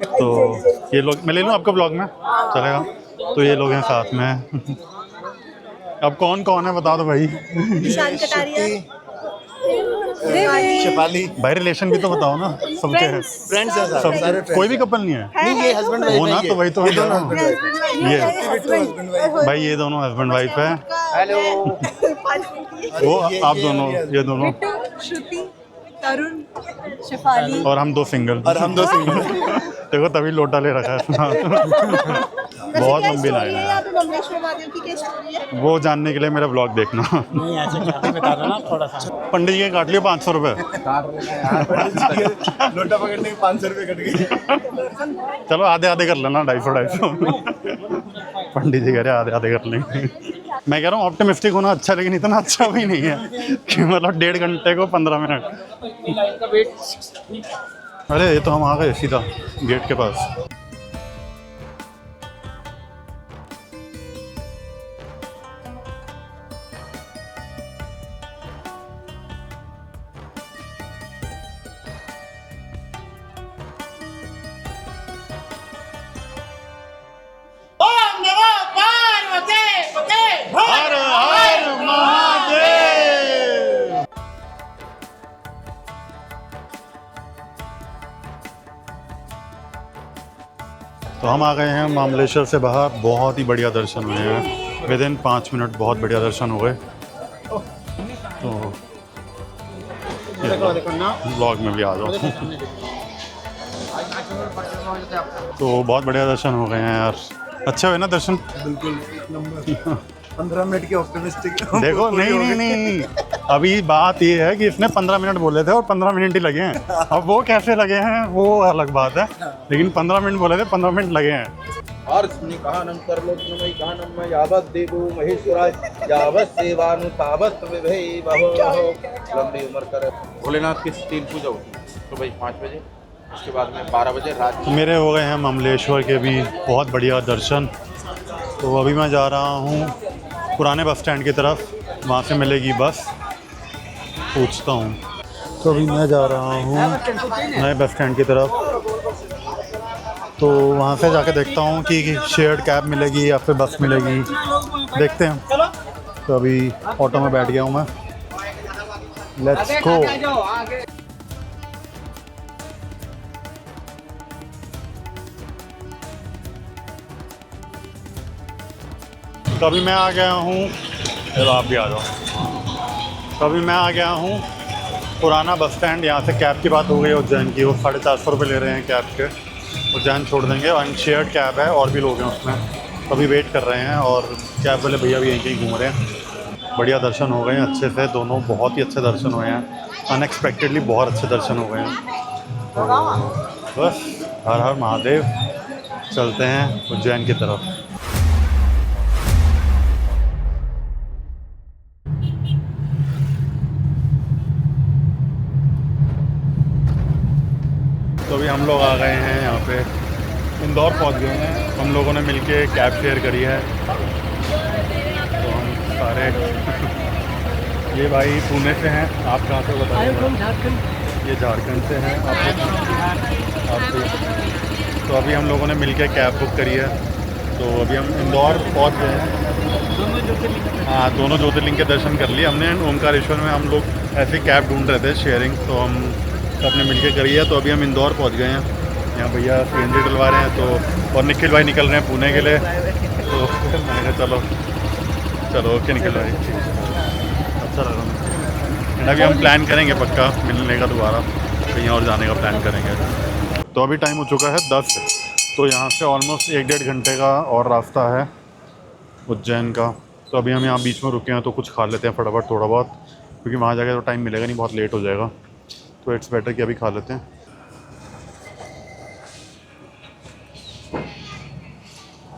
तो ये लोग मैं ले लूँ आपका ब्लॉग में चलेगा? तो ये लोग हैं साथ में। अब कौन कौन है बता दो भाई। ईशान कटारिया, शेफाली भाई रिलेशन भी तो बताओ ना सबके हैं। फ्रेंड्स हैं सब सारे कोई भी कपल नहीं है नहीं, ये हस्बैंड वो ना, तो वही तो है दोनों। ये हस्बैंड वाइफ भाई ये दोनों हस्बैंड वाइफ है। हेलो। वो आप दोनों, ये दोनों, श्रुति, तरुण, शेफाली और हम दो सिंगल। और हम दो सिंगल। देखो तभी लोटा ले रखा है। बहुत लंबी लाइन है। बमलेश्वर महादेव की क्या स्टोरी है? वो जानने के लिए मेरा ब्लॉग देखना। पंडित जी के काट लियो 500 रुपये। लोटा पकड़ने के 500 रुपये कट गए। चलो आधे आधे कर लेना, 250-250। पंडित जी कह रहे आधे आधे कर लेंगे। मैं कह रहा हूँ ऑप्टिमिस्टिक होना अच्छा, लेकिन इतना अच्छा भी नहीं है कि मतलब 1.5 घंटे को 15 मिनट। अरे ये तो हम आ गए सीधा गेट के पास। हर हर महादेव। तो हम आ गए हैं मामलेश्वर से बाहर। बहुत ही बढ़िया दर्शन हुए हैं, विदिन 5 मिनट बहुत बढ़िया दर्शन हो गए। तो ब्लॉग में भी आ जाओ। तो बहुत बढ़िया दर्शन हो गए हैं यार, अच्छे हुए ना दर्शन। बिल्कुल 15 मिनट की ऑप्टिमिस्टिक। देखो नहीं, अभी बात ये है कि इसने 15 मिनट बोले थे और 15 मिनट ही लगे हैं। अब वो कैसे लगे हैं वो अलग बात है, लेकिन 15 मिनट बोले थे, 15 मिनट लगे हैं। यावत् देवो महेश्वराय यावत् सेवानु तावत् विभै बहु। लंबी उम्र कर। भोलेनाथ की 3 पूजा होती है सुबह 5 बजे, उसके बाद में 12 बजे रात। तो मेरे हो गए हैं मामलेश्वर के भी बहुत बढ़िया दर्शन। तो अभी मैं जा रहा हूँ पुराने बस स्टैंड की तरफ, वहाँ से मिलेगी बस, पूछता हूँ। तो अभी मैं जा रहा हूँ नए बस स्टैंड की तरफ, तो वहाँ से जाके देखता हूँ कि शेयर्ड कैब मिलेगी या फिर बस मिलेगी, देखते हैं। तो अभी ऑटो में बैठ गया हूँ मैं, लेट्स गो। तो अभी मैं आ गया हूँ, चलो आप भी आ जाओ। तो अभी मैं आ गया हूँ पुराना बस स्टैंड। यहाँ से कैब की बात हो गई उज्जैन की, वो 450 रुपये ले रहे हैं कैब के, उज्जैन छोड़ देंगे। अनशेयर्ड कैब है और भी लोग हैं उसमें, तो अभी वेट कर रहे हैं और कैब वाले भैया भी यहीं कहीं घूम रहे हैं। बढ़िया दर्शन हो गए हैं अच्छे से, दोनों बहुत ही अच्छे दर्शन हुए हैं, अनएक्सपेक्टेडली बहुत अच्छे दर्शन हो गए हैं। तो बस हर हर महादेव, चलते हैं उज्जैन की तरफ। तो अभी हम लोग आ गए हैं यहाँ पे, इंदौर पहुँच गए हैं। हम लोगों ने मिलके कैब शेयर करी है, तो हम सारे ये भाई पुणे से हैं, आप कहाँ से बताइए? झारखंड। ये झारखंड से हैं आप। तो अभी हम लोगों ने मिलके कैब बुक करी है, तो अभी हम इंदौर पहुँच गए हैं। हाँ, दोनों ज्योतिर्लिंग के दर्शन कर लिए हमने। ओमकारेश्वर में हम लोग ऐसी कैब ढूंढ रहे थे शेयरिंग, तो हम सबने मिलके करी है। तो अभी हम इंदौर पहुंच गए हैं, यहाँ भैया सीएनजी डलवा रहे हैं, तो और निखिल भाई निकल रहे हैं पुणे के लिए। तो मैंने कहा चलो ओके निखिल भाई, अच्छा लगा। अभी हम प्लान करेंगे पक्का मिलने का, दोबारा कहीं और जाने का प्लान करेंगे। तो अभी टाइम हो चुका है 10, तो यहाँ से ऑलमोस्ट 1-1.5 घंटे का और रास्ता है उज्जैन का। तो अभी हम यहाँ बीच में रुके हैं, तो कुछ खा लेते हैं फटाफट थोड़ा बहुत, क्योंकि वहाँ जाके तो टाइम मिलेगा नहीं, बहुत लेट हो जाएगा। तो इट्स बेटर कि अभी खा लेते हैं।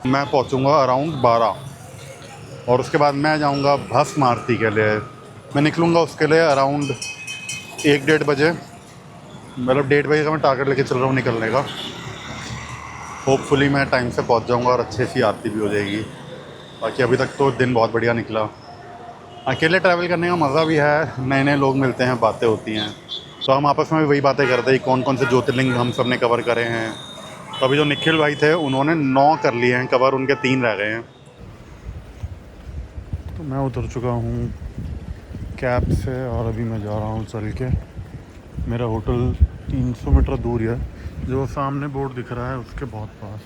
मैं पहुंचूंगा अराउंड 12 और उसके बाद मैं जाऊंगा भस्म आरती के लिए। मैं निकलूंगा उसके लिए अराउंड 1-1.5 बजे, मतलब 1:30 बजे का मैं टारगेट लेके चल रहा हूँ निकलने का। होपफुली मैं टाइम से पहुंच जाऊंगा और अच्छे सी आरती भी हो जाएगी। बाकी अभी तक तो दिन बहुत बढ़िया निकला। अकेले ट्रैवल करने का मज़ा भी है, नए नए लोग मिलते हैं, बातें होती हैं। तो हम आपस में भी वही बातें करते हैं, कौन कौन से ज्योतिर्लिंग हम सब ने कवर करे हैं। तो अभी जो निखिल भाई थे उन्होंने 9 कर लिए हैं कवर, उनके 3 रह गए हैं। तो मैं उतर चुका हूँ कैब से और अभी मैं जा रहा हूँ चल के। मेरा होटल 300 मीटर दूर ही है, जो सामने बोर्ड दिख रहा है उसके बहुत पास।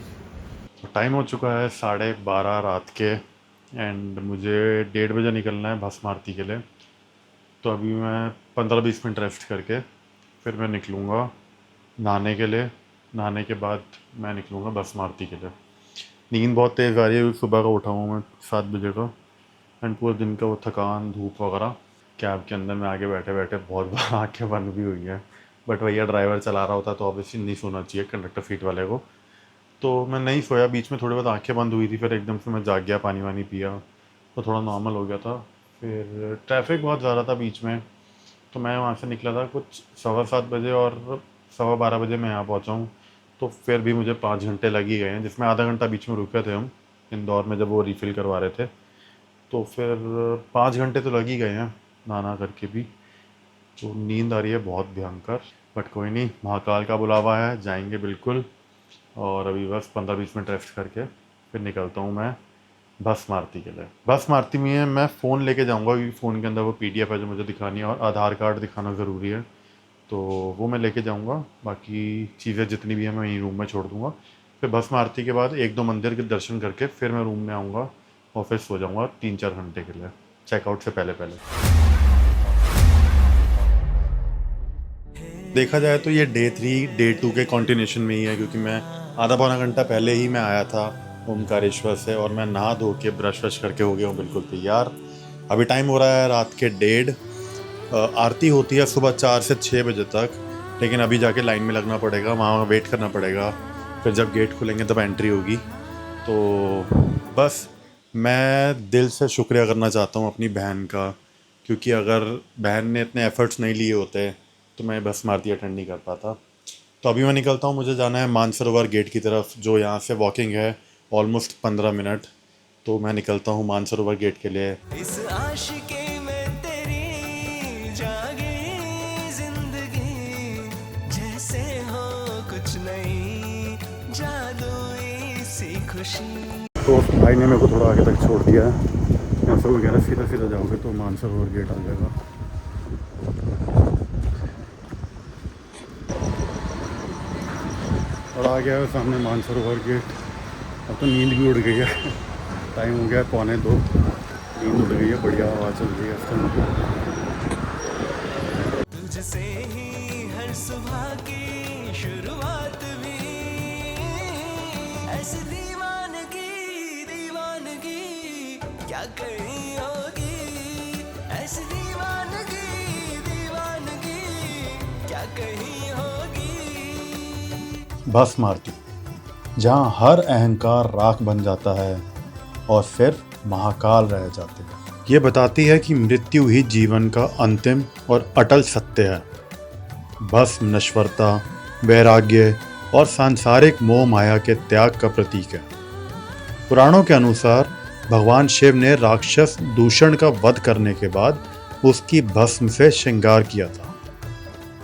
टाइम हो चुका है 12:30 रात के एंड मुझे 1:30 बजे निकलना है भस्म आरती के लिए। तो अभी मैं 15-20 मिनट रेस्ट करके फिर मैं निकलूँगा नहाने के लिए। नहाने के बाद मैं निकलूँगा भस्म आरती के लिए। नींद बहुत तेज़ आ रही है, सुबह का उठा हूँ मैं 7 बजे का एंड पूरे दिन का वो थकान धूप वगैरह। कैब के अंदर में आगे बैठे बैठे बहुत बार आँखें बंद भी हुई हैं, बट भैया ड्राइवर चला रहा होता तो ऑब्वियसली नहीं सोना चाहिए कंडक्टर सीट वाले को। तो मैं नहीं सोया, बीच में थोड़ी बहुत आँखें बंद हुई थी, फिर एकदम से मैं जाग गया, पानी वानी पिया तो थोड़ा नॉर्मल हो गया था। फिर ट्रैफिक बहुत ज़्यादा था बीच में, तो मैं वहाँ से निकला था कुछ 7:15 बजे और 12:15 बजे मैं यहाँ पहुँचा हूँ। तो फिर भी मुझे 5 घंटे लग ही गए हैं, जिसमें आधा घंटा बीच में रुके थे हम इंदौर में जब वो रिफ़िल करवा रहे थे। तो फिर 5 घंटे तो लग ही गए हैं नहाना करके भी। तो नींद आ रही है बहुत भयंकर, बट कोई नहीं, महाकाल का बुलावा है, जाएंगे बिल्कुल। और अभी बस 15-20 मिनट रेस्ट करके फिर निकलता हूँ मैं भस्म आरती के लिए। भस्म आरती में मैं फ़ोन लेके जाऊँगा क्योंकि फ़ोन के अंदर वो PDF है जो मुझे दिखानी है और आधार कार्ड दिखाना ज़रूरी है, तो वो मैं लेके जाऊँगा। बाकी चीज़ें जितनी भी हैं मैं यहीं रूम में छोड़ दूँगा। फिर भस्म आरती के बाद 1-2 मंदिर के दर्शन करके फिर मैं रूम में आऊँगा और फिर सो जाऊँगा 3-4 घंटे के लिए चेकआउट से पहले। देखा जाए तो ये डे 3 डे 2 के कॉन्टिन्यूशन में ही है, क्योंकि मैं आधा पौना घंटा पहले ही मैं आया था ओमकारेश्वर से और मैं नहा धो के ब्रश व्रश करके हो गया हूँ बिल्कुल तैयार। अभी टाइम हो रहा है रात के 1:30। आरती होती है सुबह 4 से 6 बजे तक, लेकिन अभी जाके लाइन में लगना पड़ेगा, वहाँ वेट करना पड़ेगा, फिर जब गेट खुलेंगे तब एंट्री होगी। तो बस मैं दिल से शुक्रिया करना चाहता हूँ अपनी बहन का, क्योंकि अगर बहन ने इतने एफ़र्ट्स नहीं लिए होते तो मैं भस्म आरती अटेंड नहीं कर पाता। तो अभी मैं निकलता हूँ, मुझे जाना है मानसरोवर गेट की तरफ, जो यहाँ से वॉकिंग है ऑलमोस्ट 15 मिनट। तो मैं निकलता हूँ मानसरोवर गेट के लिए। इस आशिकी में तेरी जागी जिंदगी, जैसे हो कुछ नहीं जादुई सी खुशी। तो भाई ने मेरे को थोड़ा आगे तक छोड़ दिया है, मैं सब वगैरह सीधा सीधा जाओगे तो मानसरोवर गेट आ जाएगा। और आ गया है सामने मानसरोवर गेट। अब तो नींद भी उड़ गई है, टाइम हो गया 1:45, नींद उड़ गई है, बढ़िया हवा चल रही है इस टाइम। तुझसे ही हर सुबह की शुरुआत भी ऐसी दीवानगी दीवानगी क्या कहीं होगी, ऐसी दीवानगी दीवानगी क्या कहीं होगी। भस्म आरती, जहाँ हर अहंकार राख बन जाता है और सिर्फ महाकाल रह जाते हैं। ये बताती है कि मृत्यु ही जीवन का अंतिम और अटल सत्य है। भस्म नश्वरता, वैराग्य और सांसारिक मोह माया के त्याग का प्रतीक है। पुराणों के अनुसार भगवान शिव ने राक्षस दूषण का वध करने के बाद उसकी भस्म से श्रृंगार किया था,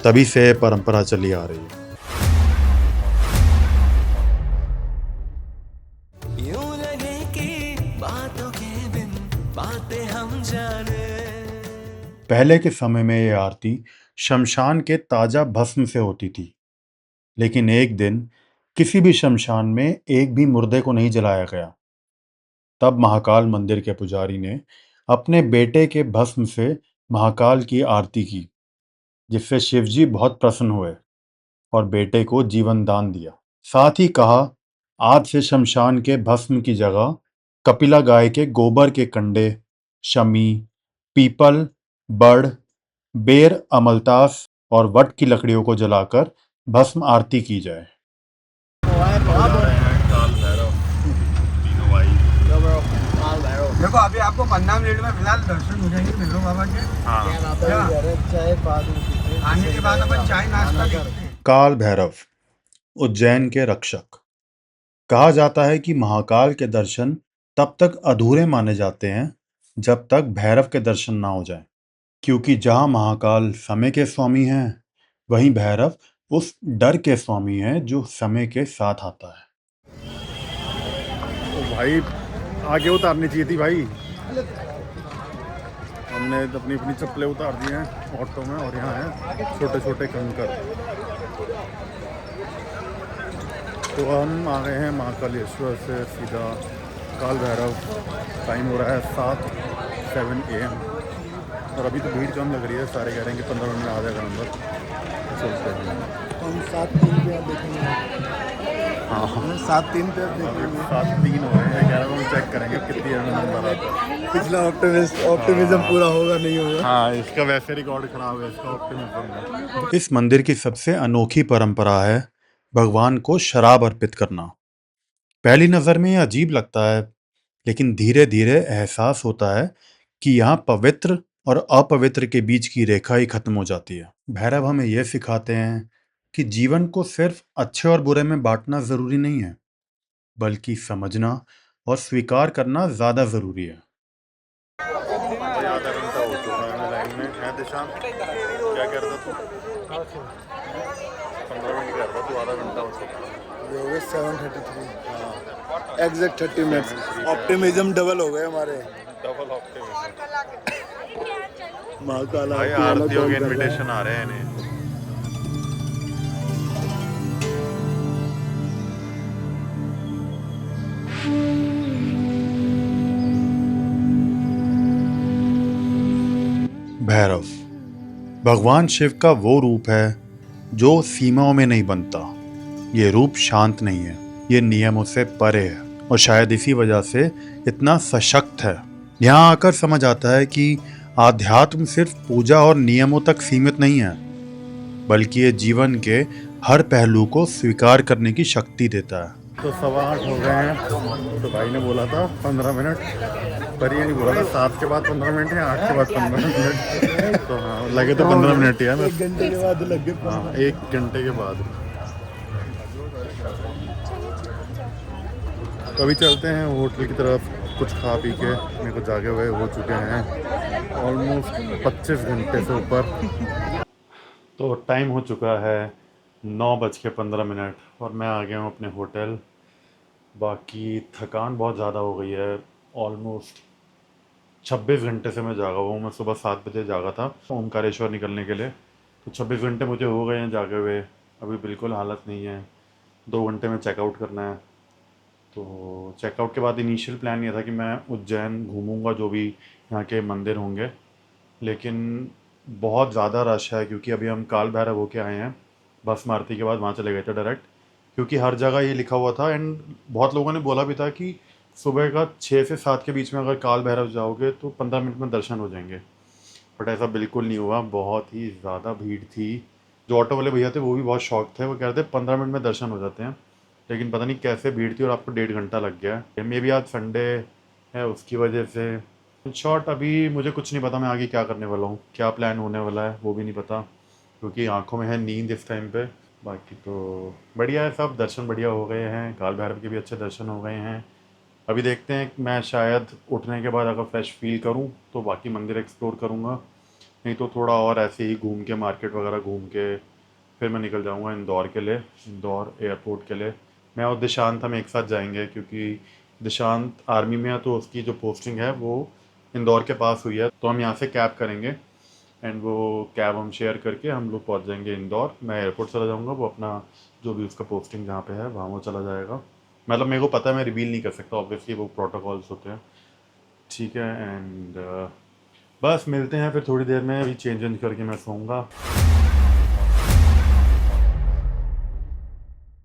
तभी से परंपरा चली आ रही है। पहले के समय में ये आरती शमशान के ताजा भस्म से होती थी, लेकिन एक दिन किसी भी शमशान में एक भी मुर्दे को नहीं जलाया गया। तब महाकाल मंदिर के पुजारी ने अपने बेटे के भस्म से महाकाल की आरती की, जिससे शिवजी बहुत प्रसन्न हुए और बेटे को जीवन दान दिया। साथ ही कहा, आज से शमशान के भस्म की जगह कपिला गाय के गोबर के कंडे, शमी, पीपल, बड़, बेर, अमलतास और वट की लकड़ियों को जलाकर भस्म आरती की जाए। देखो अभी आपको 15 मिनट में फिलहाल दर्शन हो जाएंगे भैरव बाबा के। आने के बाद अपन चाय नाश्ता करते हैं। काल भैरव, उज्जैन के रक्षक। कहा जाता है कि महाकाल के दर्शन तब तक अधूरे माने जाते हैं जब तक भैरव के दर्शन ना हो जाएं, क्योंकि जहां महाकाल समय के स्वामी हैं, वहीं भैरव उस डर के स्वामी हैं जो समय के साथ आता है। ओ भाई, आगे उतारनी चाहिए थी भाई। हमने अपनी अपनी चप्पलें उतार दी हैं ऑटो में और यहाँ है छोटे छोटे कंकर। तो हम आ गए हैं महाकालेश्वर से सीधा काल भैरव। टाइम हो रहा है 7 AM और अभी तो भीड़ कम लग रही है। सारे कह रहे हैं कि 15 मिनट में आ जाएगा नंबर। चलते हैं हम 7-3 पे देखेंगे। हाँ 7-3 पे देखेंगे। 7-3 हो रहे हैं। 11 में चेक करेंगे कितनी नंबर आता है। पिछला ऑप्टिमिज्म पूरा होगा नहीं होगा। हाँ इसका वैसे रिकॉर्ड खराब है, इसका ऑप्टिमिज्म। इस मंदिर की सबसे अनोखी परंपरा है भगवान को शराब अर्पित करना। पहली नज़र में ये अजीब लगता है, लेकिन धीरे धीरे एहसास होता है कि यहाँ पवित्र और अपवित्र के बीच की रेखा ही खत्म हो जाती है। भैरव हमें यह सिखाते हैं कि जीवन को सिर्फ अच्छे और बुरे में बांटना जरूरी नहीं है, बल्कि समझना और स्वीकार करना ज्यादा जरूरी है। आधा घंटा हो चुका है लाइन में। है दिशांत, क्या कह रहा था तू? 15 मिनट कह रहा था तू, आधा घंटा हो चुका। ये हो गए 7:33 एग्जैक्ट 30 मिनट्स। ऑप्टिमिज्म डबल हो गए हमारे। Double optimism. महाकाल भाई आरतियों के इनविटेशन आ रहे हैं इन्हें। भैरव भगवान शिव का वो रूप है जो सीमाओं में नहीं बनता। ये रूप शांत नहीं है, ये नियमों से परे है और शायद इसी वजह से इतना सशक्त है। यहाँ आकर समझ आता है कि आध्यात्म सिर्फ पूजा और नियमों तक सीमित नहीं है, बल्कि ये जीवन के हर पहलू को स्वीकार करने की शक्ति देता है। तो 8:15 हो गए हैं। तो भाई ने बोला था 15 मिनट, पर ये नहीं बोला था 7 के बाद 15 मिनट या 8 के बाद 15 मिनट। तो हाँ लगे तो 15 मिनट ही है। 1 घंटे के बाद लग गए। हाँ 1 घंटे के बाद। तो अभी चलते हैं होटल की तरफ, कुछ खा पी के। मेरे को जागे हुए हो चुके हैं ऑलमोस्ट 25 घंटे से ऊपर। तो टाइम हो चुका है 9:15 और मैं आ गया हूँ अपने होटल। बाकी थकान बहुत ज़्यादा हो गई है। ऑलमोस्ट 26 घंटे से मैं जागा हुआ हूँ। मैं सुबह 7 बजे जागा था ओमकारेश्वर निकलने के लिए। तो 26 घंटे मुझे हो गए हैं जागे हुए। अभी बिल्कुल हालत नहीं है। 2 घंटे में चेकआउट करना है। तो चेकआउट के बाद इनिशियल प्लान ये था कि मैं उज्जैन घूमूंगा, जो भी यहाँ के मंदिर होंगे, लेकिन बहुत ज़्यादा रश है क्योंकि अभी हम काल भैरव होके आए हैं। बस मारुति के बाद वहाँ चले गए थे डायरेक्ट, क्योंकि हर जगह ये लिखा हुआ था एंड बहुत लोगों ने बोला भी था कि सुबह का 6 से 7 के बीच में अगर काल भैरव जाओगे तो 15 मिनट में दर्शन हो जाएंगे। बट ऐसा बिल्कुल नहीं हुआ। बहुत ही ज़्यादा भीड़ थी। जो ऑटो वाले भैया थे वो भी बहुत शॉक थे। वो कह रहे थे 15 मिनट में दर्शन हो जाते हैं, लेकिन पता नहीं कैसे भीड़ थी और आपको 1.5 घंटा लग गया। मे भी आज संडे है उसकी वजह से। इन शॉर्ट अभी मुझे कुछ नहीं पता मैं आगे क्या करने वाला हूँ, क्या प्लान होने वाला है वो भी नहीं पता, क्योंकि आंखों में है नींद इस टाइम पे। बाकी तो बढ़िया है सब। दर्शन बढ़िया हो गए हैं, काल भैरव के भी अच्छे दर्शन हो गए हैं। अभी देखते हैं, मैं शायद उठने के बाद अगर फ्रेश फील करूँ तो बाकी मंदिर एक्सप्लोर करूँगा, नहीं तो थोड़ा और ऐसे ही घूम के मार्केट वगैरह घूम के फिर मैं निकल जाऊँगा इंदौर के लिए, इंदौर एयरपोर्ट के लिए। मैं और दिशांत हम एक साथ जाएंगे, क्योंकि दिशांत आर्मी में है तो उसकी जो पोस्टिंग है वो इंदौर के पास हुई है। तो हम यहाँ से कैब करेंगे एंड वो कैब हम शेयर करके हम लोग पहुँच जाएंगे इंदौर। मैं एयरपोर्ट चला जाऊँगा, वो अपना जो भी उसका पोस्टिंग जहाँ पे है वहाँ वो चला जाएगा। मतलब मेरे को पता है मैं रिवील नहीं कर सकता ऑब्वियसली, वो प्रोटोकॉल्स होते हैं, ठीक है। एंड बस मिलते हैं फिर थोड़ी देर में। अभी चेंज करके मैं सोऊंगा।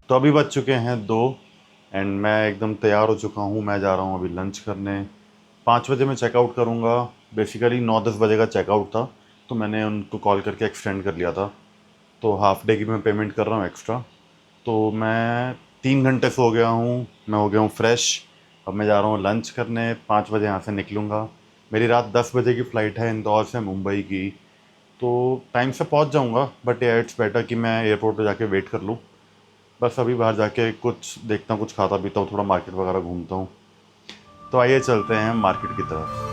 तो अभी बज चुके हैं 2 एंड मैं एकदम तैयार हो चुका हूँ। मैं जा रहा हूँ अभी लंच करने। 5 बजे मैं चेकआउट करूँगा। बेसिकली 9-10 बजे का चेकआउट था, तो मैंने उनको कॉल करके एक्सटेंड कर लिया था। तो हाफ डे की मैं पेमेंट कर रहा हूँ एक्स्ट्रा। तो मैं 3 घंटे सो गया हूँ, मैं हो गया हूँ फ्रेश। अब मैं जा रहा हूँ लंच करने। 5 बजे यहाँ से निकलूँगा। मेरी रात 10 बजे की फ़्लाइट है इंदौर से मुंबई की, तो टाइम से पहुँच जाऊँगा। बट या इट्स बेटर कि मैं एयरपोर्ट पर जाके वेट कर लूँ। बस अभी बाहर जाके कुछ देखता हूँ, कुछ खाता पीता हूँ, थोड़ा मार्केट वगैरह घूमता हूँ। तो आइए चलते हैं मार्केट की तरफ।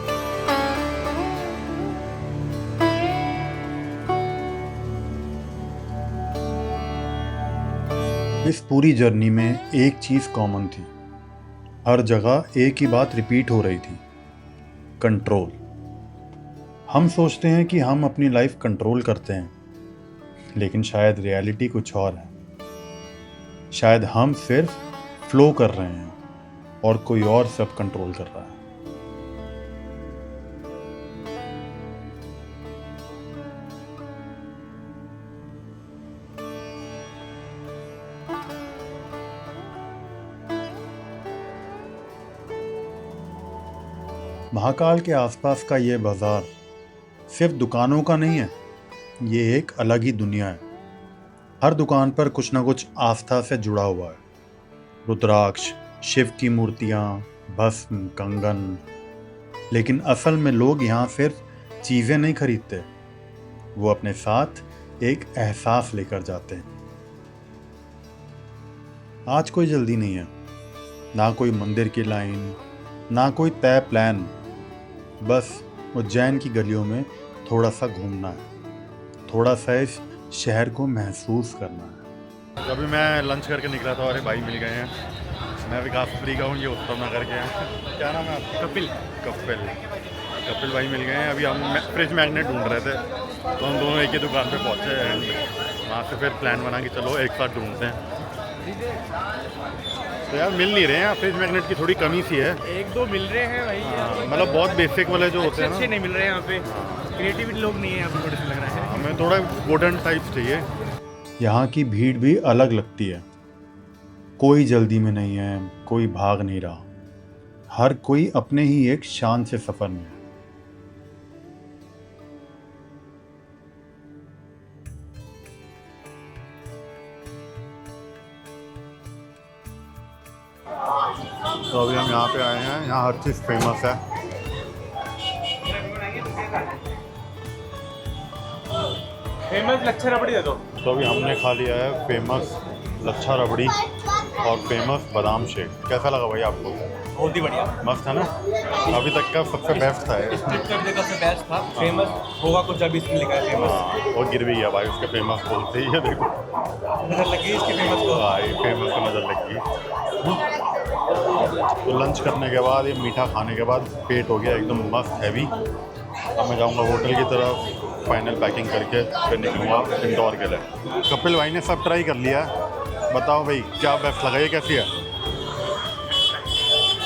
इस पूरी जर्नी में एक चीज़ कॉमन थी। हर जगह एक ही बात रिपीट हो रही थी, कंट्रोल। हम सोचते हैं कि हम अपनी लाइफ कंट्रोल करते हैं, लेकिन शायद रियलिटी कुछ और है। शायद हम सिर्फ फ्लो कर रहे हैं और कोई और सब कंट्रोल कर रहा है। महाकाल के आसपास का ये बाजार सिर्फ दुकानों का नहीं है, ये एक अलग ही दुनिया है। हर दुकान पर कुछ ना कुछ आस्था से जुड़ा हुआ है। रुद्राक्ष, शिव की मूर्तियाँ, भस्म, कंगन। लेकिन असल में लोग यहाँ सिर्फ चीज़ें नहीं खरीदते, वो अपने साथ एक एहसास लेकर जाते हैं। आज कोई जल्दी नहीं है, ना कोई मंदिर की लाइन, ना कोई तय प्लान। बस उज्जैन की गलियों में थोड़ा सा घूमना है, थोड़ा सा इस शहर को महसूस करना है। तो अभी मैं लंच करके निकला था और भाई मिल गए हैं। मैं विकास फ्री का हूँ, ये उत्तम नगर के हैं। क्या नाम है आपका? कपिल भाई मिल गए हैं। अभी हम फ्रिज मैग्नेट ढूंढ रहे थे, तो हम दोनों एक ही दुकान पे पहुँचे एंड वहाँ से फिर प्लान बना कि चलो एक साथ ढूंढते हैं। तो यार मिल नहीं रहे हैं, फ्रिज मैग्नेट की थोड़ी कमी सी है। एक दो मिल रहे हैं भाई। हाँ, मतलब बहुत बेसिक वाले जो होते हैं ना, अच्छे नहीं मिल रहे हैं यहाँ पे। क्रिएटिविटी लोग नहीं है यहाँ पे, थोड़े से लग रहा है। हमें थोड़ा मॉडर्न टाइप चाहिए। यहाँ की भीड़ भी अलग लगती है। कोई जल्दी में नहीं है, कोई भाग नहीं रहा। हर कोई अपने ही एक शान से सफर में है। तो अभी हम यहाँ पे आए हैं, यहाँ हर चीज़ फेमस है। फेमस लच्छा रबड़ी दे दो। तो अभी हमने खा लिया है फेमस लच्छा रबड़ी और फेमस बादाम शेक। कैसा लगा भाई आपको? बहुत ही बढ़िया, मस्त है ना? अभी तक का सबसे बेस्ट था ये। सबसे बेस्ट था। फेमस होगा कुछ अभी इसमें लिखा है फेमस। वो गिर भी गया भाई उसके फेमस बोलते ही है। देखो नजर लगी इसकी फेमस को। भाई फेमस को नज़र लगी। तो लंच करने के बाद, ये मीठा खाने के बाद पेट हो गया एकदम मस्त हैवी। अब मैं जाऊंगा होटल की तरफ, फाइनल पैकिंग करके फिर निकलूँगा इंदौर के लिए। कपिल भाई ने सब ट्राई कर लिया है, बताओ भाई क्या बेस्ट लगा, ये कैसी है?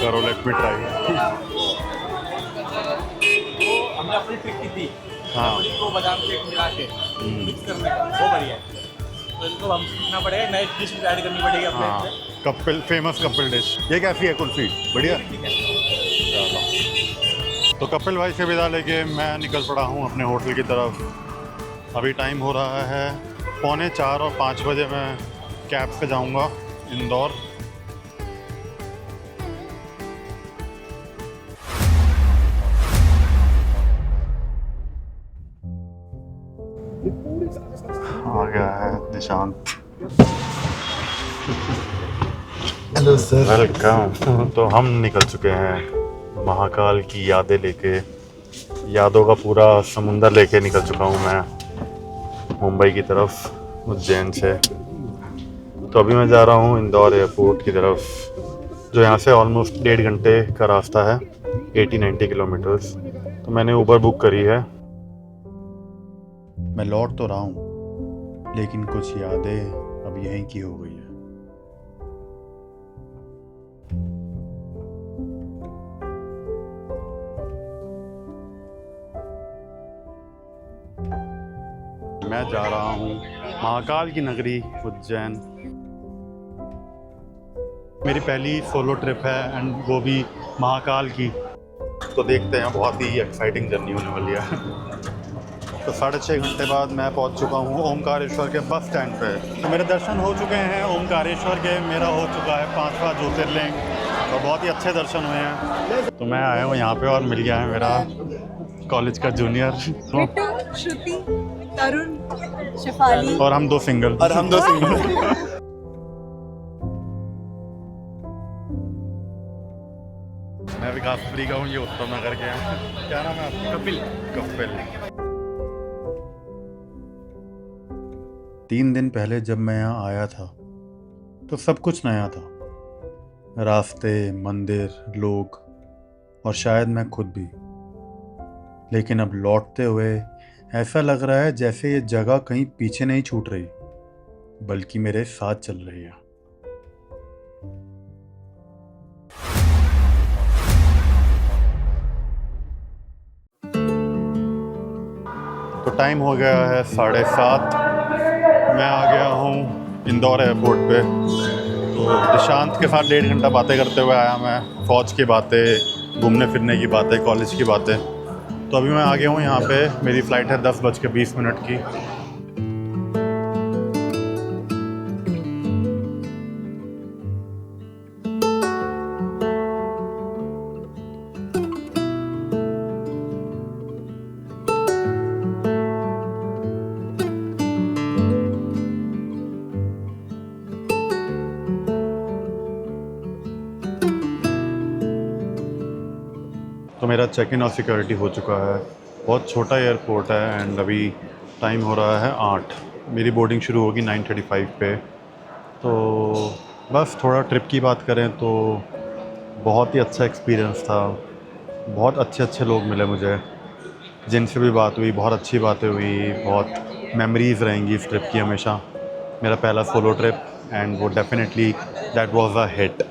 करो, लेट मी ट्राई। हमने अपनी ट्रिक की थी, हाँ तो बादाम शेक मिला के मिक्स करने का, वो बढ़िया है। तो इनको हम सीखना पड़ेगा, नई डिश ऐड करनी पड़ेगी अपने। हाँ कपिल, फेमस कपिल डिश। ये कैसी है कुल्फ़ी? बढ़िया। चलो, तो कपिल भाई से विदा लेके मैं निकल पड़ा हूँ अपने होटल की तरफ। अभी टाइम हो रहा है 3:45 और 5 बजे मैं कैब से जाऊँगा इंदौर। आ गया है निशांत। Hello sir. वेलकम। तो हम निकल चुके हैं महाकाल की यादें लेके। यादों का पूरा समुंदर लेके निकल चुका हूँ मैं मुंबई की तरफ, उज्जैन से। तो अभी मैं जा रहा हूँ इंदौर एयरपोर्ट की तरफ, जो यहाँ से ऑलमोस्ट 1.5 घंटे का रास्ता है, 80-90 किलोमीटर्स। तो मैंने ऊबर बुक करी है। मैं लौट तो रहा हूँ, लेकिन कुछ यादें अब यहीं की हो गई है। मैं जा रहा हूँ महाकाल की नगरी उज्जैन। मेरी पहली सोलो ट्रिप है एंड वो भी महाकाल की। तो देखते हैं, बहुत ही एक्साइटिंग जर्नी होने वाली है। तो 6.5 घंटे बाद मैं पहुंच चुका हूं ओमकारेश्वर के बस स्टैंड पे। तो मेरे दर्शन हो चुके हैं ओमकारेश्वर के। मेरा हो चुका है 5वां ज्योतिर्लिंग, और बहुत ही अच्छे दर्शन हुए हैं। तो मैं आया हूँ यहाँ पे और मिल गया है मेरा कॉलेज का जूनियर, बिट्टू, श्रुति, तरुण, शेफाली और हम दो सिंगल। मैं विकास फ्री का हूँ, ये उत्तम नगर के हैं। क्या नाम है आपका? कपिल। 3 दिन पहले जब मैं यहाँ आया था तो सब कुछ नया था। रास्ते, मंदिर, लोग और शायद मैं खुद भी। लेकिन अब लौटते हुए ऐसा लग रहा है जैसे ये जगह कहीं पीछे नहीं छूट रही, बल्कि मेरे साथ चल रही है। तो टाइम हो गया है 7:30। मैं आ गया हूँ इंदौर एयरपोर्ट पे। तो निशांत के साथ 1.5 घंटा बातें करते हुए आया मैं। फ़ौज की बातें, घूमने फिरने की बातें, कॉलेज की बातें। तो अभी मैं आ गया हूँ यहाँ पे। मेरी फ़्लाइट है 10:20 की। तो मेरा चेक इन और सिक्योरिटी हो चुका है। बहुत छोटा एयरपोर्ट है एंड अभी टाइम हो रहा है 8। मेरी बोर्डिंग शुरू होगी 9:35 पे। तो बस थोड़ा ट्रिप की बात करें तो बहुत ही अच्छा एक्सपीरियंस था। बहुत अच्छे अच्छे लोग मिले मुझे, जिनसे भी बात हुई, बहुत अच्छी बातें हुई, बहुत मेमोरीज़ रहेंगी इस ट्रिप की हमेशा। मेरा पहला सोलो ट्रिप एंड वो definitely that was a hit.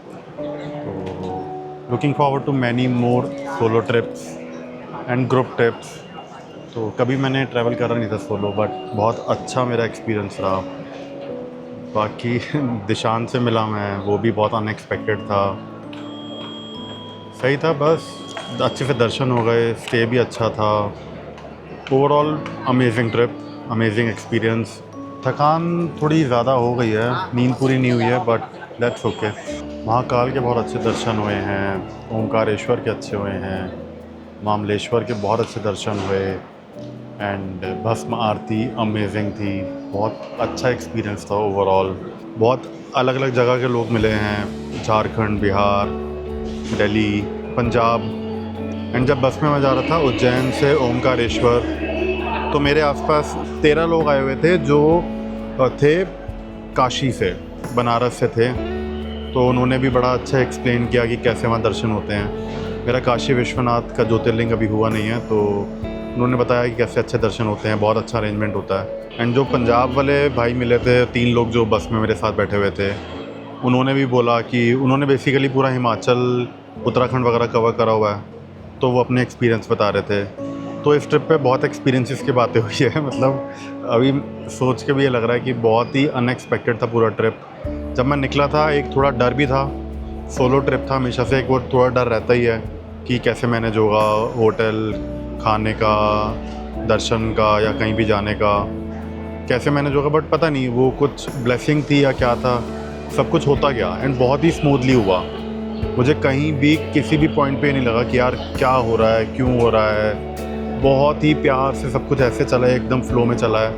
Looking forward to many more solo trips and group trips. तो कभी मैंने ट्रैवल करा नहीं था सोलो, बट बहुत अच्छा मेरा एक्सपीरियंस रहा। बाकी दिशान से मिला मैं, वो भी बहुत अनएक्सपेक्टेड था। सही था, बस अच्छे से दर्शन हो गए, स्टे भी अच्छा था। Overall amazing trip, amazing experience. थकान थोड़ी ज़्यादा हो गई है, नींद पूरी नहीं हुई है, बट दैट्स ओके। महाकाल के बहुत अच्छे दर्शन हुए हैं, ओंकारेश्वर के अच्छे हुए हैं, मामलेश्वर के बहुत अच्छे दर्शन हुए एंड भस्म आरती अमेजिंग थी। बहुत अच्छा एक्सपीरियंस था ओवरऑल। बहुत अलग अलग जगह के लोग मिले हैं, झारखंड, बिहार, दिल्ली, पंजाब। एंड जब बस में मैं जा रहा था उज्जैन से ओंकारेश्वर, तो मेरे आसपास 13 लोग आए हुए थे जो थे काशी से, बनारस से थे। तो उन्होंने भी बड़ा अच्छा एक्सप्लेन किया कि कैसे वहाँ दर्शन होते हैं। मेरा काशी विश्वनाथ का ज्योतिर्लिंग अभी हुआ नहीं है, तो उन्होंने बताया कि कैसे अच्छे दर्शन होते हैं, बहुत अच्छा अरेंजमेंट होता है। एंड जो पंजाब वाले भाई मिले थे, 3 लोग जो बस में मेरे साथ बैठे हुए थे, उन्होंने भी बोला कि उन्होंने बेसिकली पूरा हिमाचल, उत्तराखंड वगैरह कवर करा हुआ है, तो वो अपने एक्सपीरियंस बता रहे थे। तो इस ट्रिप पे बहुत एक्सपीरियंसेस की बातें हुई है। मतलब अभी सोच के भी ये लग रहा है कि बहुत ही अनएक्सपेक्टेड था पूरा ट्रिप। जब मैं निकला था एक थोड़ा डर भी था। सोलो ट्रिप था, हमेशा से एक वो थोड़ा डर रहता ही है कि कैसे मैनेज होगा, होटल, खाने का, दर्शन का या कहीं भी जाने का कैसे मैनेज होगा। बट पता नहीं वो कुछ ब्लेसिंग थी या क्या था, सब कुछ होता गया एंड बहुत ही स्मूथली हुआ। मुझे कहीं भी किसी भी पॉइंट पे नहीं लगा कि यार क्या हो रहा है, क्यों हो रहा है। बहुत ही प्यार से सब कुछ ऐसे चला है, एकदम फ्लो में चला है।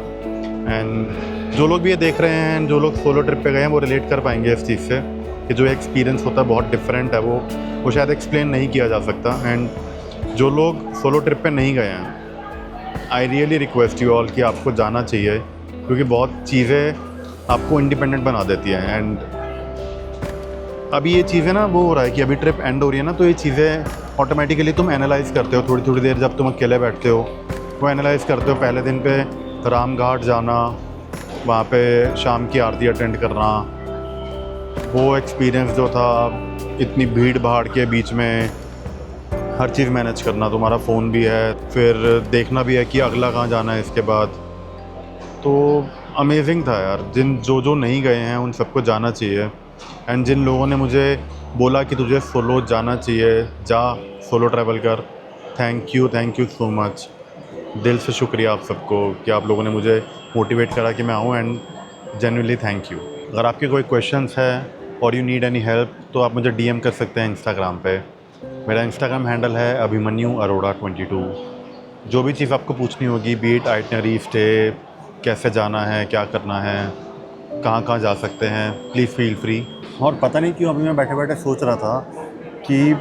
एंड जो लोग भी ये देख रहे हैं, जो लोग सोलो ट्रिप पे गए हैं, वो रिलेट कर पाएंगे इस चीज़ से कि जो एक्सपीरियंस होता है बहुत डिफरेंट है। वो शायद एक्सप्लेन नहीं किया जा सकता। एंड जो लोग सोलो ट्रिप पे नहीं गए हैं, I really request you all कि आपको जाना चाहिए, क्योंकि बहुत चीज़ें आपको इंडिपेंडेंट बना देती हैं। एंड अभी ये चीज़ें ना वो हो रहा है कि अभी ट्रिप एंड हो रही है ना, तो ये चीज़ें ऑटोमेटिकली तुम एनालाइज़ करते हो थोड़ी थोड़ी देर। जब तुम अकेले बैठते हो वो एनालाइज़ करते हो। पहले दिन पे राम घाट जाना, वहाँ पे शाम की आरती अटेंड करना, वो एक्सपीरियंस जो था, इतनी भीड़ भाड़ के बीच में हर चीज़ मैनेज करना, तुम्हारा फ़ोन भी है, फिर देखना भी है कि अगला कहाँ जाना है इसके बाद। तो अमेजिंग था यार। जो नहीं गए हैं उन सबको जाना चाहिए। एंड जिन लोगों ने मुझे बोला कि तुझे सोलो जाना चाहिए, जा सोलो ट्रैवल कर, थैंक यू सो मच। दिल से शुक्रिया आप सबको कि आप लोगों ने मुझे मोटिवेट करा कि मैं आऊँ। And genuinely thank you. अगर आपके कोई क्वेश्चंस है और यू नीड एनी हेल्प तो आप मुझे DM कर सकते हैं इंस्टाग्राम पे। मेरा इंस्टाग्राम हैंडल है अभिमन्यु अरोड़ा 22। जो भी चीज़ आपको पूछनी होगी, बीट आइटनरी, स्टे, कैसे जाना है, क्या करना है, कहाँ जा सकते हैं, प्लीज़ फील फ्री। और पता नहीं क्यों अभी मैं बैठे बैठे सोच रहा था कि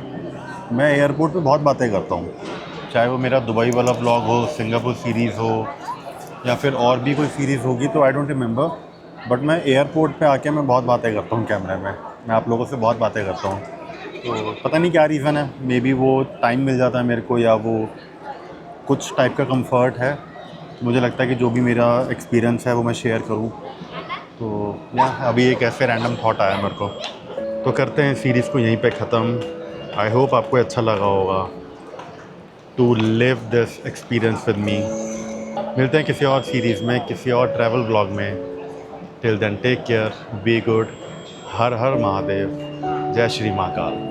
मैं एयरपोर्ट पे बहुत बातें करता हूँ, चाहे वो मेरा दुबई वाला ब्लॉग हो, सिंगापुर सीरीज़ हो, या फिर और भी कोई सीरीज़ होगी, तो आई डोंट रिमेंबर। बट मैं एयरपोर्ट पे आके मैं बहुत बातें करता हूँ कैमरे में। मैं आप लोगों से बहुत बातें करता हूँ, तो पता नहीं क्या रीज़न है। मे बी वो टाइम मिल जाता है मेरे को, या वो कुछ टाइप का कंफर्ट है। मुझे लगता है कि जो भी मेरा एक्सपीरियंस है वो मैं शेयर करूं। तो या अभी एक ऐसे रैंडम थॉट आया मेरे को, तो करते हैं सीरीज़ को यहीं पे ख़त्म। आई होप आपको अच्छा लगा होगा to live this experience with me. मिलते हैं किसी और सीरीज़ में, किसी और ट्रैवल ब्लॉग में। Till then take care, be good. हर हर महादेव, जय श्री महाकाल।